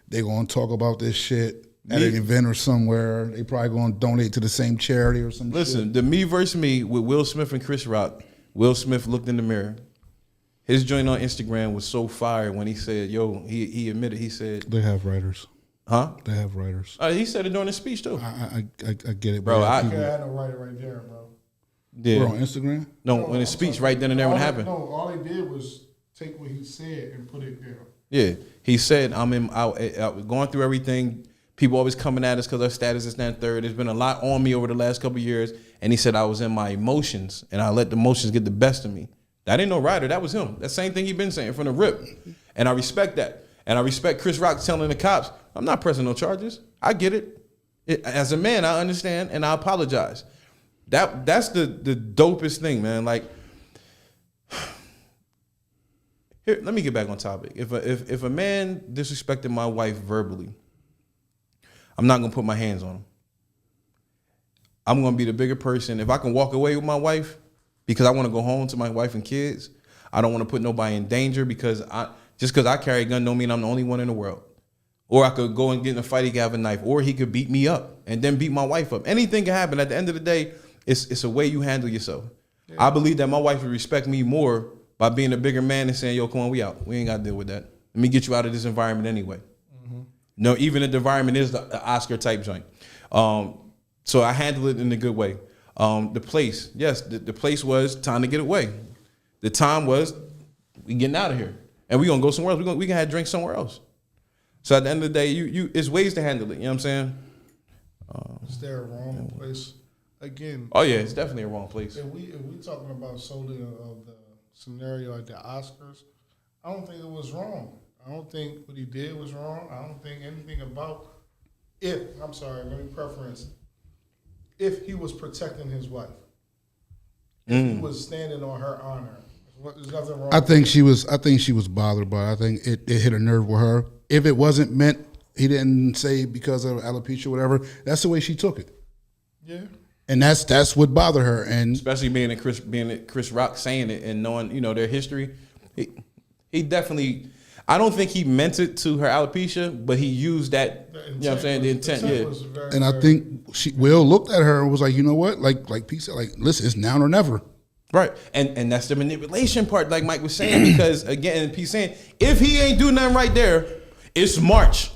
they're going to talk about this shit at an event or somewhere. They probably going to donate to the same charity or some shit.
Listen, the me versus me with Will Smith and Chris Rock. Will Smith looked in the mirror. His joint on Instagram was so fire when he said, yo, he admitted, he said.
They have writers.
Huh?
They have writers.
He said it during his speech too.
I get it,
Bro,
I had no writer right there, bro.
Yeah.
We're on Instagram?
No, in his speech right then and there when it happened.
No, all they did was take what he said and put it there.
Yeah, he said, I'm going through everything. People always coming at us because our status is that third. There's been a lot on me over the last couple of years. And he said I was in my emotions and I let the emotions get the best of me. That ain't no writer. That was him. That same thing he been saying from the rip. And I respect that. And I respect Chris Rock telling the cops, I'm not pressing no charges. I get it. As a man, I understand and I apologize. That's the dopest thing, man. Like, here, let me get back on topic. If a man disrespected my wife verbally, I'm not gonna put my hands on him. I'm gonna be the bigger person. If I can walk away with my wife because I want to go home to my wife and kids, I don't want to put nobody in danger because just because I carry a gun don't mean I'm the only one in the world. Or I could go and get in a fight, he could have a knife, or he could beat me up and then beat my wife up. Anything can happen. At the end of the day, it's a way you handle yourself. Yeah. I believe that my wife would respect me more by being a bigger man and saying, yo, come on, we out. We ain't got to deal with that. Let me get you out of this environment anyway. Mm-hmm. No, even if the environment is the Oscar type joint. So I handled it in a good way. The place, yes, the place was time to get away. The time was we getting out of here. And we going to go somewhere else. We can have drinks somewhere else. So at the end of the day, it's ways to handle it. You know what I'm saying?
Is there a wrong place? Again.
Oh yeah, it's definitely a wrong place.
If we talking about solely of the scenario at the Oscars, I don't think it was wrong. I don't think what he did was wrong. I don't think anything about let me preference. If he was protecting his wife, if he was standing on her honor, there's nothing wrong.
I think she was bothered by it. I think it hit a nerve with her. If it wasn't meant, he didn't say because of alopecia or whatever. That's the way she took it.
Yeah.
And that's what bothered her. And
especially being at Chris Rock saying it and knowing, their history. He definitely, I don't think he meant it to her alopecia, but he used that. You know what I'm saying? The intent, yeah.
And I think Will looked at her and was like, you know what? Like Pete said, like, listen, it's now or never.
Right. And that's the manipulation part, like Mike was saying, because again, Pete saying, if he ain't doing nothing right there, it's March.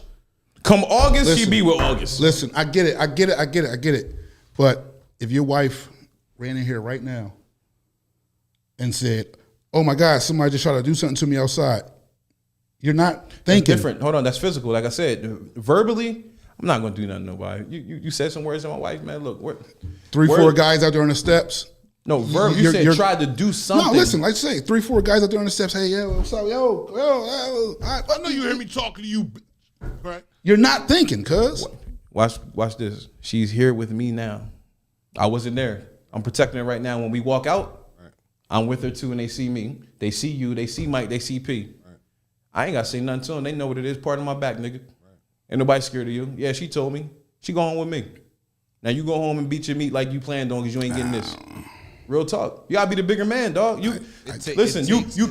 Come August, she be with August.
Listen, I get it. But if your wife ran in here right now and said, oh my God, somebody just tried to do something to me outside, you're not thinking.
That's different. Hold on, that's physical. Like I said, verbally, I'm not going to do nothing to nobody. You said some words to my wife, man. Look,
3-4 guys out there on the steps.
No, you said tried to do something.
No, listen, like I say, 3-4 guys out there on the steps. Hey, yo, what's up, yo.
I know you hear me talking to you, right?
You're not thinking, cuz.
Watch this. She's here with me now. I wasn't there. I'm protecting her right now. When we walk out, I'm with her too, and they see me. They see you. They see Mike. They see P. I ain't got to say nothing to them. They know what it is. Part of my back, nigga. Ain't nobody scared of you. Yeah, she told me. She go home with me. Now you go home and beat your meat like you planned on because you ain't getting this. Real talk. You gotta be the bigger man, dog. You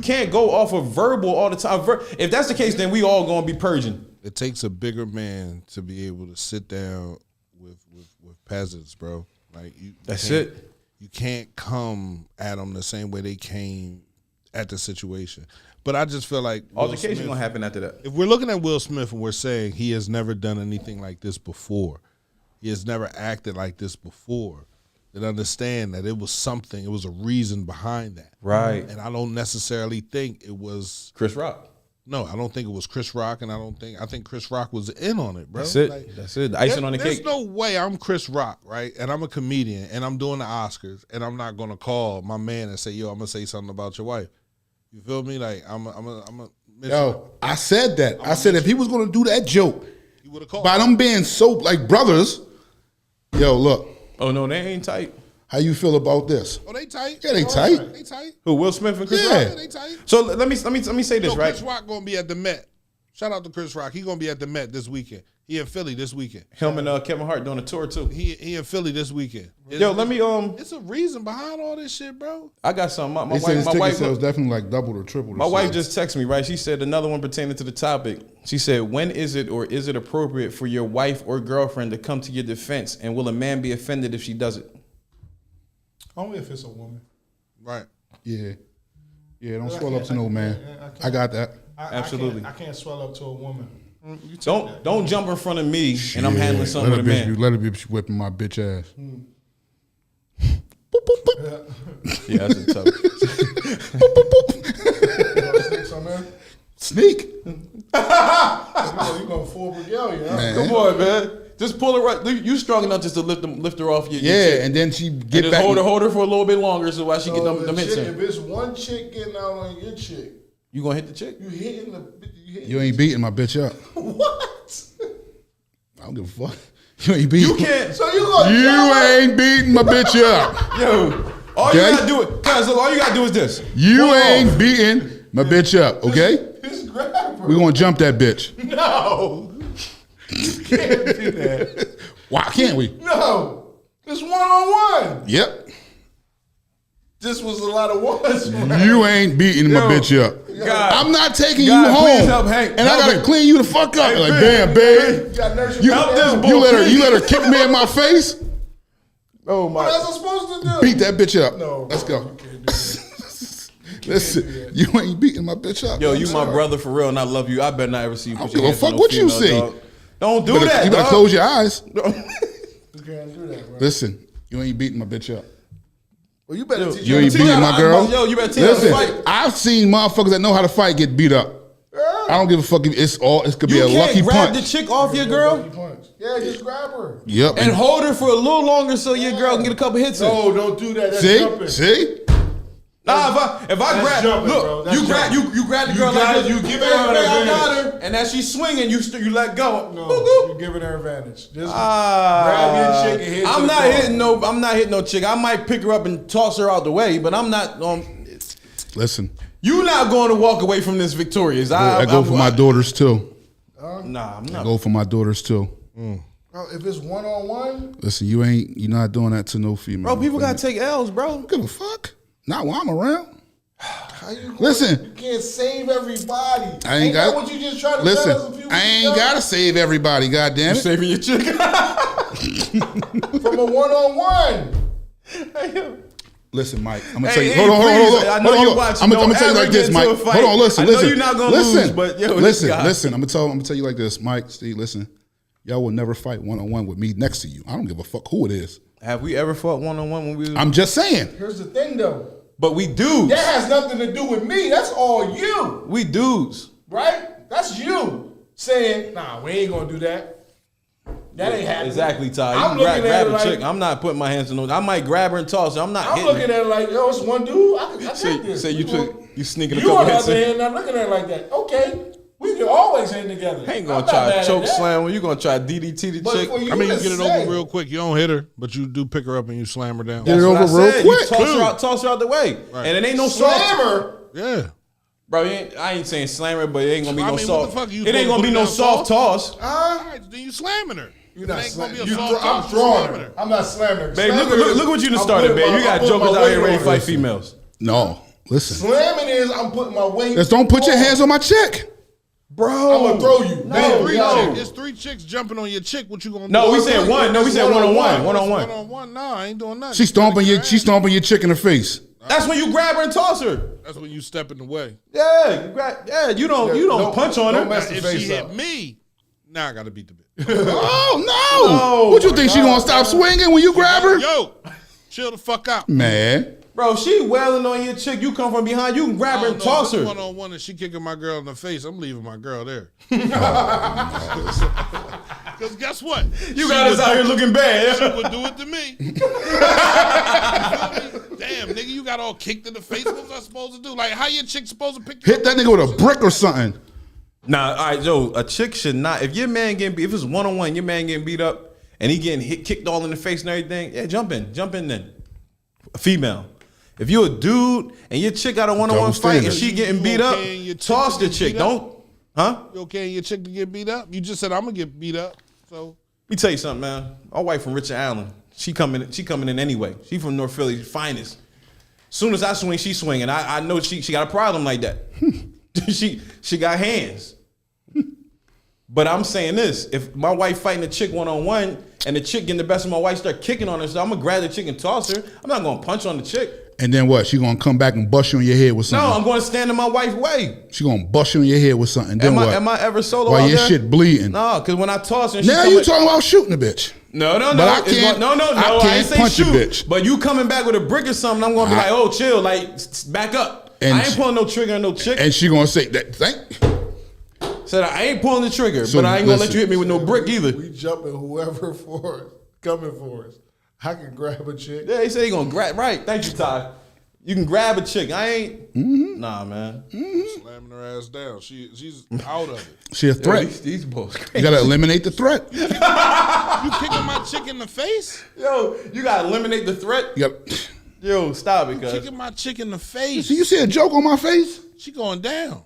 can't go off of verbal all the time. If that's the case, then we all gonna be purging.
It takes a bigger man to be able to sit down with peasants, bro. Like
that's it.
You can't come at them the same way they came at the situation. But I just feel like
altercation gonna happen after that.
If we're looking at Will Smith and we're saying he has never done anything like this before, he has never acted like this before, then understand that it was something, it was a reason behind that.
Right.
And I don't necessarily think it was
Chris Rock.
No, I don't think it was Chris Rock, and I think Chris Rock was in on it, bro.
That's it. That's it. The icing on the cake.
There's no way I'm Chris Rock, right? And I'm a comedian, and I'm doing the Oscars, and I'm not gonna call my man and say, "Yo, I'm gonna say something about your wife." You feel me? Like I'm a.
Yo, I said that. I said if he was gonna do that joke,
he would have called.
By them being so like brothers. Yo, look.
Oh no, they ain't tight.
How you feel about this?
Oh, they tight.
Yeah, they tight.
They tight.
Who? Will Smith and Chris Rock?
Yeah, they tight.
So let me say this, right?
Chris Rock gonna be at the Met. Shout out to Chris Rock. He gonna be at the Met this weekend. He in Philly this weekend.
Him and Kevin Hart doing a tour too.
He in Philly this weekend.
Yo, let me
It's a reason behind all this shit, bro.
I got something. My
wife sales definitely like doubled or tripled.
My wife just texted me, right? She said another one pertaining to the topic. She said, when is it or is it appropriate for your wife or girlfriend to come to your defense, and will a man be offended if she does it?
Only if it's a woman.
Right.
Yeah. Yeah, don't swell up to no man. I got that.
Absolutely.
I can't swell up to a woman.
Don't jump in front of me and I'm handling something with a man.
Let a bitch whipping my bitch ass.
Yeah, that's a tough.
Sneak.
You going full regalia?
Come on, man. Just pull her right. You strong enough just to lift her off your chick.
And then she
and
get
just
back.
Hold her for a little bit longer so while she get them hits in.
If it's one chick getting out on your chick,
you gonna hit the chick?
You hitting
You ain't beating my bitch up.
What?
I don't give a fuck. You ain't beating.
You can't.
So you gonna
You ain't beating my bitch up.
Yo, all you gotta do it, guys. Look, all you gotta do is this.
You ain't beating my bitch up, okay?
Just grab her.
We gonna jump that bitch.
No, you can't do that.
Why can't we?
No, it's 1-on-1.
Yep.
This was a lot of ones.
You ain't beating my bitch up.
God,
I'm not taking
God,
you home,
please help Hank.
and
Help
I gotta
him.
clean you the fuck up.
Hey,
Like,
man,
damn, babe.
You
help this boy,
You let her kick me in my face.
Oh my!
What else I'm supposed to do?
Beat that bitch up.
No,
let's go.
You can't do that.
Listen, you ain't beating my bitch up.
Yo,
I'm
you
sorry.
my brother for real, and I love you. I better not ever see you put
I don't
your
give a
hands on
fuck
no
what you
female,
see.
dog. Don't do
You
that.
better
dog.
close your eyes.
You can't do that, bro.
Listen, you ain't beating my bitch up.
Well, you better teach
You
her
ain't
to
beating my girl.
Yo, you better teach her to
Listen,
fight.
I've seen motherfuckers that know how to fight get beat up. I don't give a fuck if it could be
You
a
can't
lucky
grab
punch.
the chick off your girl
Yeah, just grab her.
Yep.
and hold her for a little longer so your girl can get a couple hits in.
No, don't do that. That's jumping.
See?
Nah, if I grab,
jumping, bro.
look,
That's
you grab the girl
got
like
it.
this.
You give her
Hey,
an
I got
advantage.
her, and as she's swinging, you let go.
No,
Boop, boop.
you're giving her advantage. Just grab your chick and hit
I'm
to
not
the
hitting no. I'm not hitting no chick. I might pick her up and toss her out the way, but I'm not.
Listen,
You not going to walk away from this victorious.
I go for my daughters too.
Nah, I'm not.
I go for my daughters too.
Bro, if it's 1-on-1,
Listen, you're not doing that to no female.
Bro, people gotta take L's, bro.
Give a fuck. Not while I'm around. Listen.
You can't save everybody.
I ain't got
what you just tried to tell us a few weeks ago?
I ain't gotta save everybody. Goddamn it.
Saving your chick.
From a one-on-one.
Listen, Mike. I'm gonna tell you. Hold on. I'm gonna tell you like this, Mike. Hold on. Listen.
You're not gonna lose, but yo,
listen. I'm gonna tell you like this, Mike. Steve, listen. Y'all will never fight one-on-one with me next to you. I don't give a fuck who it is.
Have we ever fought one-on-one when we?
I'm just saying.
Here's the thing, though.
But we dudes.
That has nothing to do with me. That's all you.
We dudes.
Right? That's you saying, nah, we ain't gonna do that. That ain't happening.
Exactly, Ty. You can grab a chick. I'm not putting my hands on those. I might grab her and toss her. I'm
looking at it like, yo, it's one dude. I got this.
Say you sneaking a
you
couple
on the
hits.
other hand, I'm looking at it like that. Okay. We can always hang together.
I ain't gonna try to choke slam when you gonna try DDT the chick.
I mean, you get it over real quick. You don't hit her, but you do pick her up and you slam her down.
Get it over real quick.
You toss her out the way. Right. And it ain't no
slammer.
Yeah.
Bro, I ain't saying slammer, but it ain't gonna be no soft.
It
ain't gonna be no soft toss.
All right, then you slamming her.
You're not
slamming
her. I'm throwing her. I'm not slamming her.
Babe, look what you done started, babe. You got jokers out here ready to fight females.
No, listen.
Slamming is I'm putting my weight.
Just don't put your hands on my chick.
Bro, I'm gonna throw you.
There's three chicks jumping on your chick. What you gonna do?
No, we said one. No, we said one-on-one.
One-on-one. Nah, I ain't doing nothing.
She's stomping your chick in the face.
That's when you grab her and toss her.
That's when you step in the way.
Yeah, you don't punch on her.
If she hit me, now I gotta beat the bitch.
Oh no! What you think she gonna stop swinging when you grab her?
Yo, chill the fuck out,
man.
Bro, she wailing on your chick. You come from behind. You can grab her and toss her.
One-on-one, and she kicking my girl in the face. I'm leaving my girl there. Because guess what?
You got us out here looking bad.
She would do it to me. Damn, nigga, you got all kicked in the face. What was I supposed to do? Like, how your chick supposed to pick you
Hit that nigga with a brick or something.
Nah, all right, Joe, a chick should not. If your man getting beat, if it's one-on-one, your man getting beat up, and he getting kicked all in the face and everything, yeah, jump in then. A female. If you a dude and your chick got a one-on-one fight and she getting beat up, toss the chick. Don't, huh?
You okay and your chick to get beat up? You just said I'm gonna get beat up. So
let me tell you something, man. My wife from Richard Allen, she coming in anyway. She from North Philly, finest. Soon as I swing, she swinging. I know she got a problem like that. she got hands. But I'm saying this: if my wife fighting a chick one-on-one and the chick getting the best of my wife, start kicking on her, so I'm gonna grab the chick and toss her. I'm not gonna punch on the chick.
And then what? She gonna come back and bust you in your head with something?
No, I'm gonna stand in my wife's way.
She gonna bust you in your head with something. Then what?
Am I ever solo
While
out
your
there?
shit bleeding.
No, because when I toss her,
now you talking about shooting a bitch.
No.
But I can't.
I ain't say
punch
shoot.
a bitch.
But you coming back with a brick or something, I'm gonna be like, oh, chill, like back up. I ain't pulling no trigger on no chick.
And she gonna say that.
Said I ain't pulling the trigger, but I ain't gonna let you hit me with no brick either.
We jumping whoever for us, coming for us. I can grab a chick.
Yeah, he said he gonna grab. Right, thank you, Ty. You can grab a chick. I ain't. Mm-hmm. Nah, man.
Mm-hmm. Slamming her ass down. She's out of it.
She a threat.
Yo, these boys crazy.
You gotta eliminate the threat.
You kicking my chick in the face?
Yo, you gotta eliminate the threat. Yo, stop it, cuz.
Kicking my chick in the face.
So you see a joke on my face?
She going down.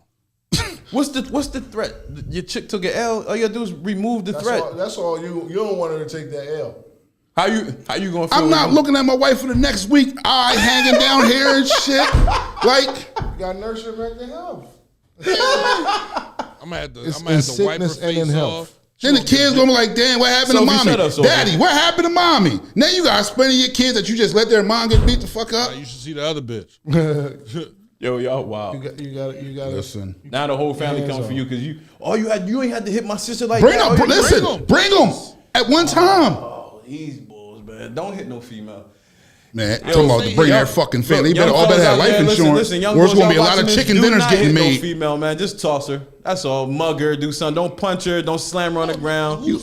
What's the threat? Your chick took an L. All you gotta do is remove the threat.
That's all you don't want her to take that L.
How you gonna feel?
I'm not looking at my wife for the next week. Eye hanging down here and shit. Like,
you gotta nurse her back to health.
I'm gonna have to wipe her face off.
Then the kids gonna be like, damn, what happened to mommy? Daddy, what happened to mommy? Now you got explaining your kids that you just let their mom get beat the fuck up.
You should see the other bitch.
Yo, y'all, wow.
You got to
listen.
Now the whole family coming for you because you ain't had to hit my sister like
bring
that.
Bring them at one time.
Oh, these bulls, man. Don't hit no female.
Man, talking about to bring their fucking family. They better all better have life insurance.
Listen,
or it's gonna be a lot of chicken dinners getting made.
No female, man. Just toss her. That's all. Mug her, do something. Don't punch her. Don't slam her on the ground.
You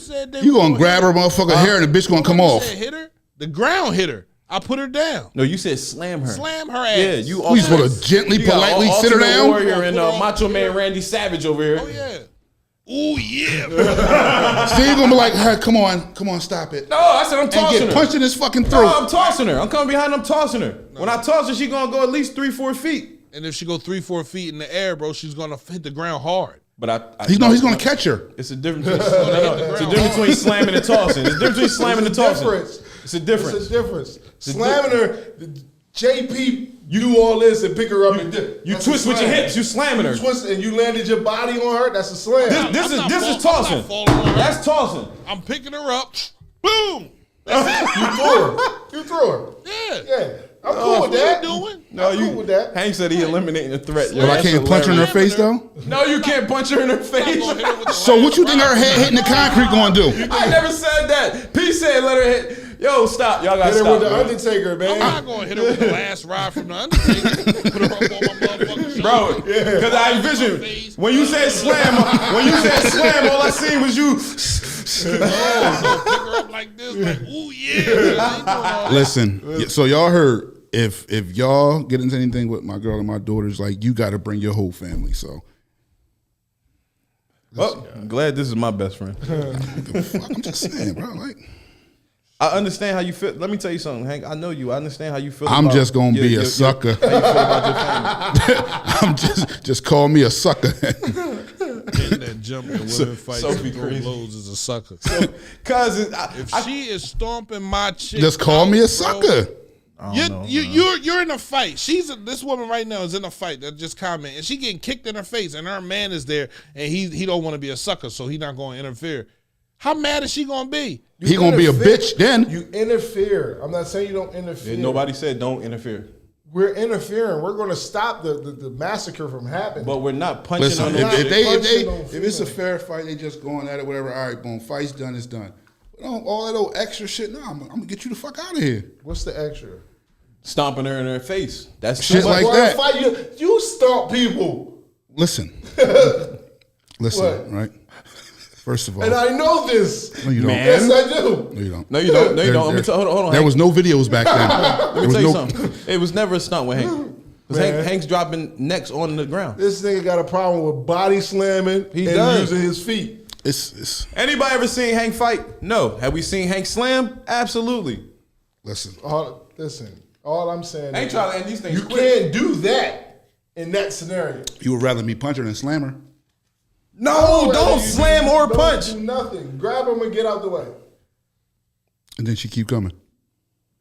gonna grab her motherfucking hair and the bitch gonna come off.
Hit her? The ground hit her. I put her down.
No, you said slam her.
Slam her ass.
Yeah, you
just want to gently, politely sit her down.
Warrior and Macho Man Randy Savage over here.
Oh yeah. Ooh yeah.
So you're gonna be like, hey, come on, stop it.
No, I said I'm tossing her.
And get punched in his fucking throat.
No, I'm tossing her. I'm coming behind. I'm tossing her. No. When I toss her, she gonna go at least 3-4 feet.
And if she go 3-4 feet in the air, bro, she's gonna hit the ground hard.
But
he's gonna catch her.
It's a difference. It's a difference between slamming and tossing. It's a difference between slamming and tossing. It's a difference.
Slamming her, JP, you do all this and pick her up and
you twist with your hips. You slamming her.
You twist and you landed your body on her. That's a slam.
This is tossing. That's tossing.
I'm picking her up. Boom.
You threw her. Yeah. I'm cool with that. I'm cool with that.
Hank said he eliminating the threat.
Well, I can't punch her in her face though.
No, you can't punch her in her face.
So what you think her head hitting the concrete gonna do?
I never said that. P said let her hit. Yo, stop. Y'all gotta
hit her
stop.
with the Undertaker, man.
I'm not gonna hit her with the last ride from the Undertaker. Put her up on my motherfucking
Bro, because I envisioned when you said slam, all I seen was you.
Pick her up like this, like, ooh yeah.
Listen, so y'all heard if y'all get into anything with my girl and my daughters, like you got to bring your whole family. So,
well, I'm glad this is my best friend.
I'm just saying, bro. Like,
I understand how you feel. Let me tell you something, Hank. I know you. I understand how you feel.
I'm just gonna be a sucker.
How you feel about your family?
I'm just call me a sucker.
That jumping women fights and throw blows is a sucker.
Cousin,
if she is stomping my chick,
just call me a sucker.
You're in a fight. This woman right now is in a fight that just commented, and she getting kicked in her face, and her man is there, and he don't want to be a sucker, so he not going to interfere. How mad is she gonna be?
He gonna be a bitch then.
You interfere. I'm not saying you don't interfere.
Nobody said don't interfere.
We're interfering. We're going to stop the massacre from happening.
But we're not punching
Listen,
on
if it's a fair fight, they just going at it, whatever. All right, boom, fight's done, it's done. But all that old extra shit, no, I'm gonna get you the fuck out of here.
What's the extra?
Stomping her in her face. That's
shit like that.
Fight, you stomp people.
Listen,
What?
right? First of all,
and I know this.
No, you don't.
Man.
Yes, I do.
No, you don't.
No, you don't. No, you don't. Hold on.
There was no videos back then.
Let me tell you something. It was never a stunt with Hank. Because Hank's dropping necks on the ground.
This nigga got a problem with body slamming and using his feet.
It's
Anybody ever seen Hank fight? No. Have we seen Hank slam? Absolutely.
Listen.
All I'm saying
Hank
is
trying to end these things
you
quick.
can't do that in that scenario.
You would rather me punch her than slam her?
No, don't slam or punch.
Don't do nothing. Grab him and get out the way.
And then she keep coming.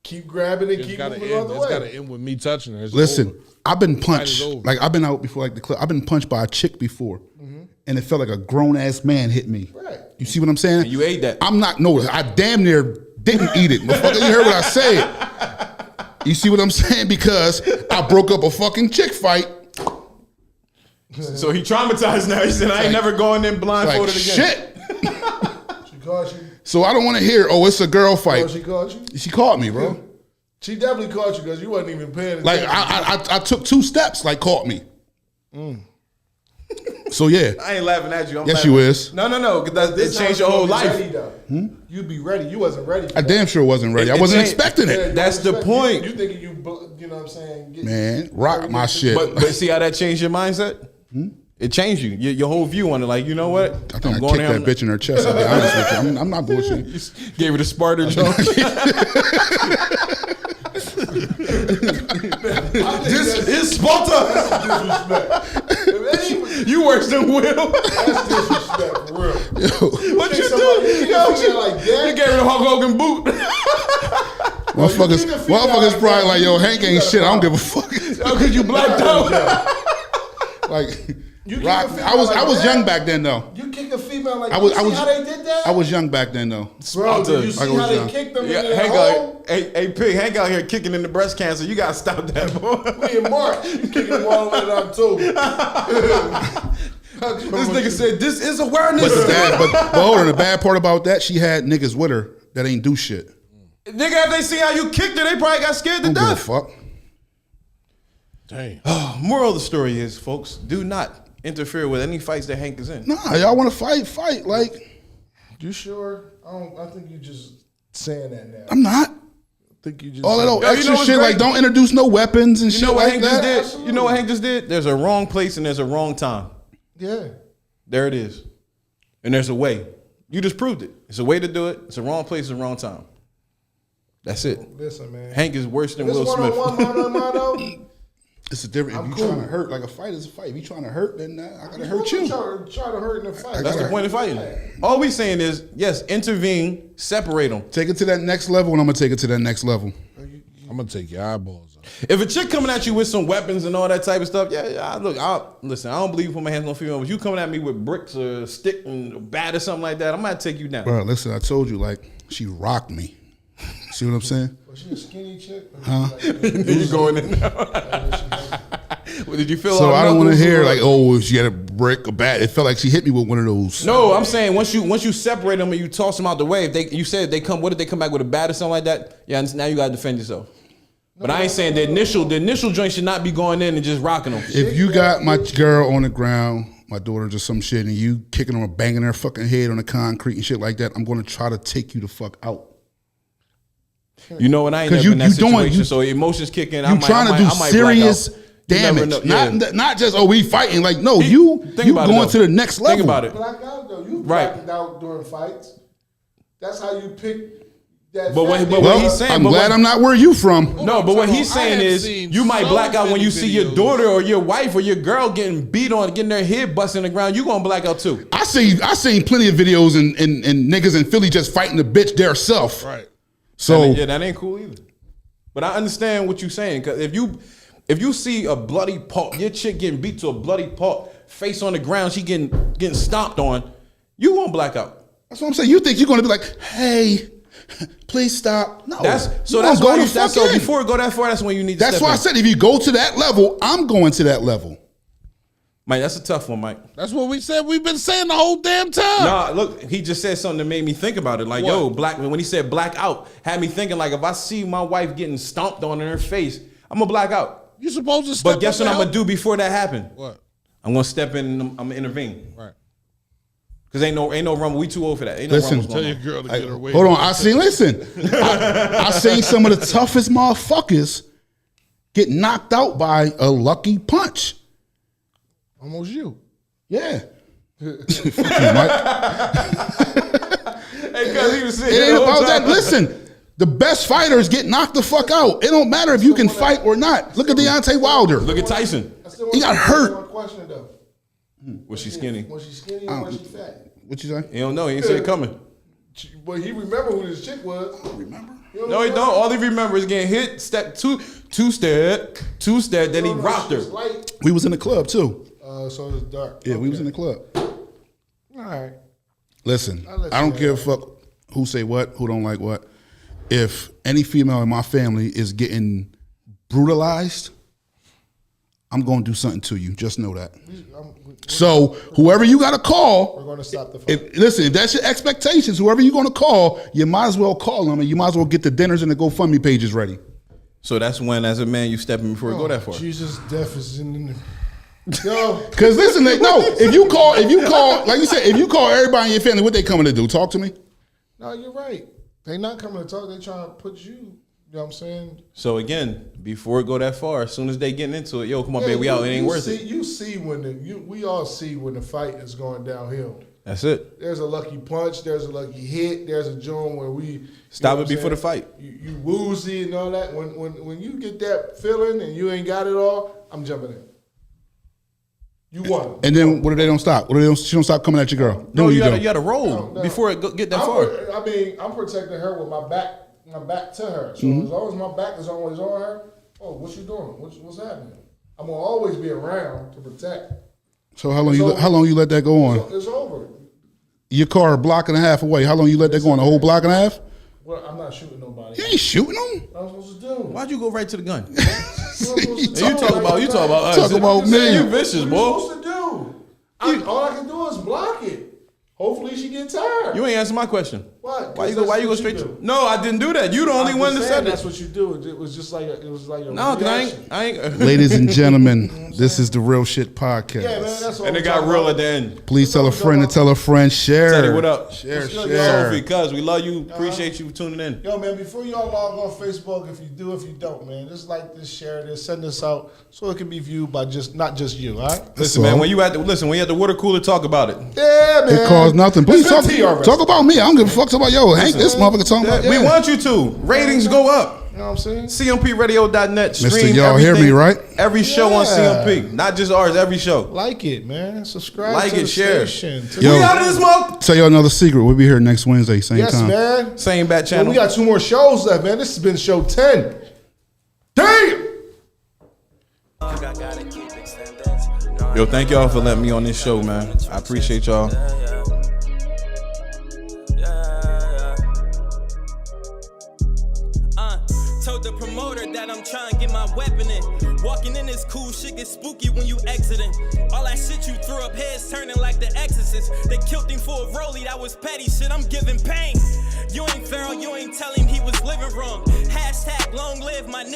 Keep grabbing and keep moving out the way.
It's got to end with me touching her.
Listen, I've been punched. Like I've been out before, like the clip. I've been punched by a chick before, and it felt like a grown ass man hit me.
Right.
You see what I'm saying?
And you ate that.
I'm not. No, I damn near didn't eat it. Motherfucker, you heard what I said. You see what I'm saying? Because I broke up a fucking chick fight.
So he traumatized now. He said, I ain't never going in blindfolded again.
Shit.
She caught you.
So I don't want to hear, oh, it's a girl fight.
Oh, she caught you?
She caught me, bro.
She definitely caught you because you wasn't even paying attention.
Like I took 2 steps, like caught me. So yeah.
I ain't laughing at you. I'm
Yes,
laughing.
you is.
No. It changed your whole life.
Ready, You'd be ready. You wasn't ready. For
I damn sure wasn't ready. I wasn't expecting it.
That's the point.
You thinking you know what I'm saying?
Man, rock my shit.
But see how that changed your mindset? It changed you. Your whole view on it. Like, you know what?
I think I kicked that bitch in her chest. I'll be honest with you. I'm not bullshitting.
Gave her the Sparta jump. This is Sparta.
Disrespect.
You worse than Will.
That's disrespect for real.
What you do?
Like that?
You gave her the Hulk Hogan boot.
Motherfuckers probably like, yo, Hank ain't shit. I don't give a fuck.
Oh, because you blacked out.
Like, rock. I was young back then though.
You kick a female like
I was
how they did that?
I was young back then though.
Bro, did you see how they kicked them in the hole?
Hey, Pig, Hank out here kicking into breast cancer. You gotta stop that, boy.
Me and Mark, you kicking them all the way to October.
This nigga said, this is awareness.
But hold on, the bad part about that, she had niggas with her that ain't do shit.
Nigga, if they see how you kicked her, they probably got scared to
Don't
death.
give a fuck.
Dang.
Moral of the story is, folks, do not interfere with any fights that Hank is in.
Nah, y'all want to fight. Like,
You sure? I think you just saying that now.
I'm not.
I think you just
All that old
Yo, you
extra
know what's
shit,
great?
like don't introduce no weapons and
You
shit
know what
like
Hank
that.
just did? You know what Hank just did? There's a wrong place and there's a wrong time.
Yeah.
There it is. And there's a way. You just proved it. It's a way to do it. It's a wrong place, it's a wrong time. That's it.
Listen, man.
Hank is worse than
This
Will Smith.
one-on-one, mano.
It's a different. If you trying to hurt, like a fight is a fight. If you trying to hurt, then I gotta hurt you.
Try to hurt in the fight.
That's the point of fighting. All we saying is, yes, intervene, separate them.
Take it to that next level, and I'm gonna take it to that next level.
I'm going to take your eyeballs
If a chick coming at you with some weapons and all that type of stuff, listen, I don't believe put my hands on female. If you coming at me with bricks or a stick and a bat or something like that, I'm gonna take you down.
Bro, listen, I told you, like, she rocked me. See what I'm saying?
Was she a skinny chick?
Huh?
You going in now? Well, did you feel?
So I don't want to hear like, oh, she had a brick, a bat. It felt like she hit me with one of those.
No, I'm saying once you separate them and you toss them out the way, you said they come. What if they come back with a bat or something like that? Yeah, now you gotta defend yourself. But I ain't saying the initial joint should not be going in and just rocking them.
If you got my girl on the ground, my daughter just some shit, and you kicking her or banging her fucking head on the concrete and shit like that, I'm gonna try to take you the fuck out.
You know what? I ain't never in that situation, so emotions kick in.
You trying to do serious damage, not just we fighting. Like no, you going to the next level.
Think about it.
Black out though. You blacked out during fights. That's how you pick. That
what he's saying.
I'm glad I'm not where you from.
No, but what he's saying is you might black out when you see your daughter or your wife or your girl getting beat on, getting their head busted in the ground. You gonna black out too. I
seen plenty of videos and niggas in Philly just fighting the bitch their self.
Right.
So
that ain't cool either. But I understand what you're saying, because if you see a bloody pulp, your chick getting beat to a bloody pulp, face on the ground, she getting stomped on, you won't black out.
That's what I'm saying. You think you're gonna be like, hey, please stop. No.
So before it go that far, that's when you need to
That's why I said if you go to that level, I'm going to that level.
Mike, that's a tough one, Mike.
That's what we said. We've been saying the whole damn time.
Nah, look, he just said something that made me think about it. Like, what? When he said black out, had me thinking like, if I see my wife getting stomped on in her face, I'm gonna black out.
You supposed to step
But guess what I'm gonna do before that happen?
What?
I'm gonna step in and I'm gonna intervene.
Right.
Cause ain't no rumble. We too old for that. Ain't
listen,
no
tell your girl to get her way.
Hold on, I seen some of the toughest motherfuckers get knocked out by a lucky punch.
Almost you.
Yeah. Fuck you, Mike.
Hey, cuz he was sitting
it ain't about that. Listen, the best fighters get knocked the fuck out. It don't matter if you can fight or not. Look at Deontay Wilder.
Look at Tyson.
He got hurt.
One question though.
Was she skinny?
Was she skinny or was she fat?
What you say?
He don't know. He ain't see it coming.
But he remember who this chick was.
Remember?
No, he don't. All he remembers is getting hit, step two step, then he rocked her.
We was in the club too.
So it was dark.
Yeah, we was in the club.
All right.
Listen, I don't give a fuck who say what, who don't like what. If any female in my family is getting brutalized, I'm going to do something to you. Just know that. So whoever you got to call,
we're going to stop the fight.
If that's your expectations, whoever you're going to call, you might as well call them, and you might as well get the dinners and the GoFundMe pages ready.
So that's when, as a man, you step in before you go that far.
Jesus, death is in the... Yo.
Because listen, if you call, like you said, if you call everybody in your family, what they coming to do? Talk to me?
No, you're right. They not coming to talk. They trying to put you. You know what I'm saying?
So again, before it go that far, as soon as they getting into it, yo, come on, baby, we out. It ain't worth it.
You see we all see when the fight is going downhill.
That's it.
There's a lucky punch. There's a lucky hit. There's a joint where we
stop it before the fight.
You woozy and all that. When you get that feeling and you ain't got it all, I'm jumping in. You won.
And then what if they don't stop? She don't stop coming at your girl?
No, you got to roll before it get that far.
I'm protecting her with my back to her. So as long as my back is always on her, what you doing? What's happening? I'm gonna always be around to protect.
So how long you let that go on?
It's over.
Your car a block and a half away. How long you let that go on? A whole block and a half?
Well, I'm not shooting nobody.
You ain't shooting them.
What I'm supposed to do?
Why'd you go right to the gun?
You
talk about us.
Talk about me.
You vicious, boy.
What you supposed to do? All I can do is block it. Hopefully she get tired.
You ain't answer my question.
What?
Why you go straight to? No, I didn't do that. You the only one that said that.
That's what you do. It was just like a
no,
reaction.
I ain't.
Ladies and gentlemen, this is the Real Shit Podcast.
Yeah, man, that's all.
And it got real at the end.
Please tell a friend to tell a friend. Share.
Teddy, what up?
Share.
Sophie, cuz we love you. Appreciate you tuning in.
Yo, man, before y'all log on Facebook, if you do, if you don't, man, just like this, share this, send this out so it can be viewed by not just you, all right?
Listen, man, when you at the water cooler, talk about it.
Yeah, man.
It costs nothing. Please talk about me. I don't give a fuck about Hank. This motherfucker talking about.
We want you to. Ratings go up.
You know what I'm saying?
CMPradio.net.
Mister, y'all hear me, right?
Every show on CMP. Not just ours, every show.
Like it, man. Subscribe
like
to
it,
the
share.
station.
We out of this month.
Tell y'all another secret. We'll be here next Wednesday, same time.
Yes, man.
Same bat channel.
Well, we got 2 more shows left, man. This has been show 10. Damn!
Yo, thank y'all for letting me on this show, man. I appreciate y'all.
Told the promoter that I'm trying to get my weapon in. Walking in this cool shit gets spooky when you exiting. All that shit you threw up, heads turning like the Exorcist. They killed him for a rollie, that was petty shit, I'm giving pain. You ain't feral, you ain't tell him he was living wrong. Hashtag long live my nigga.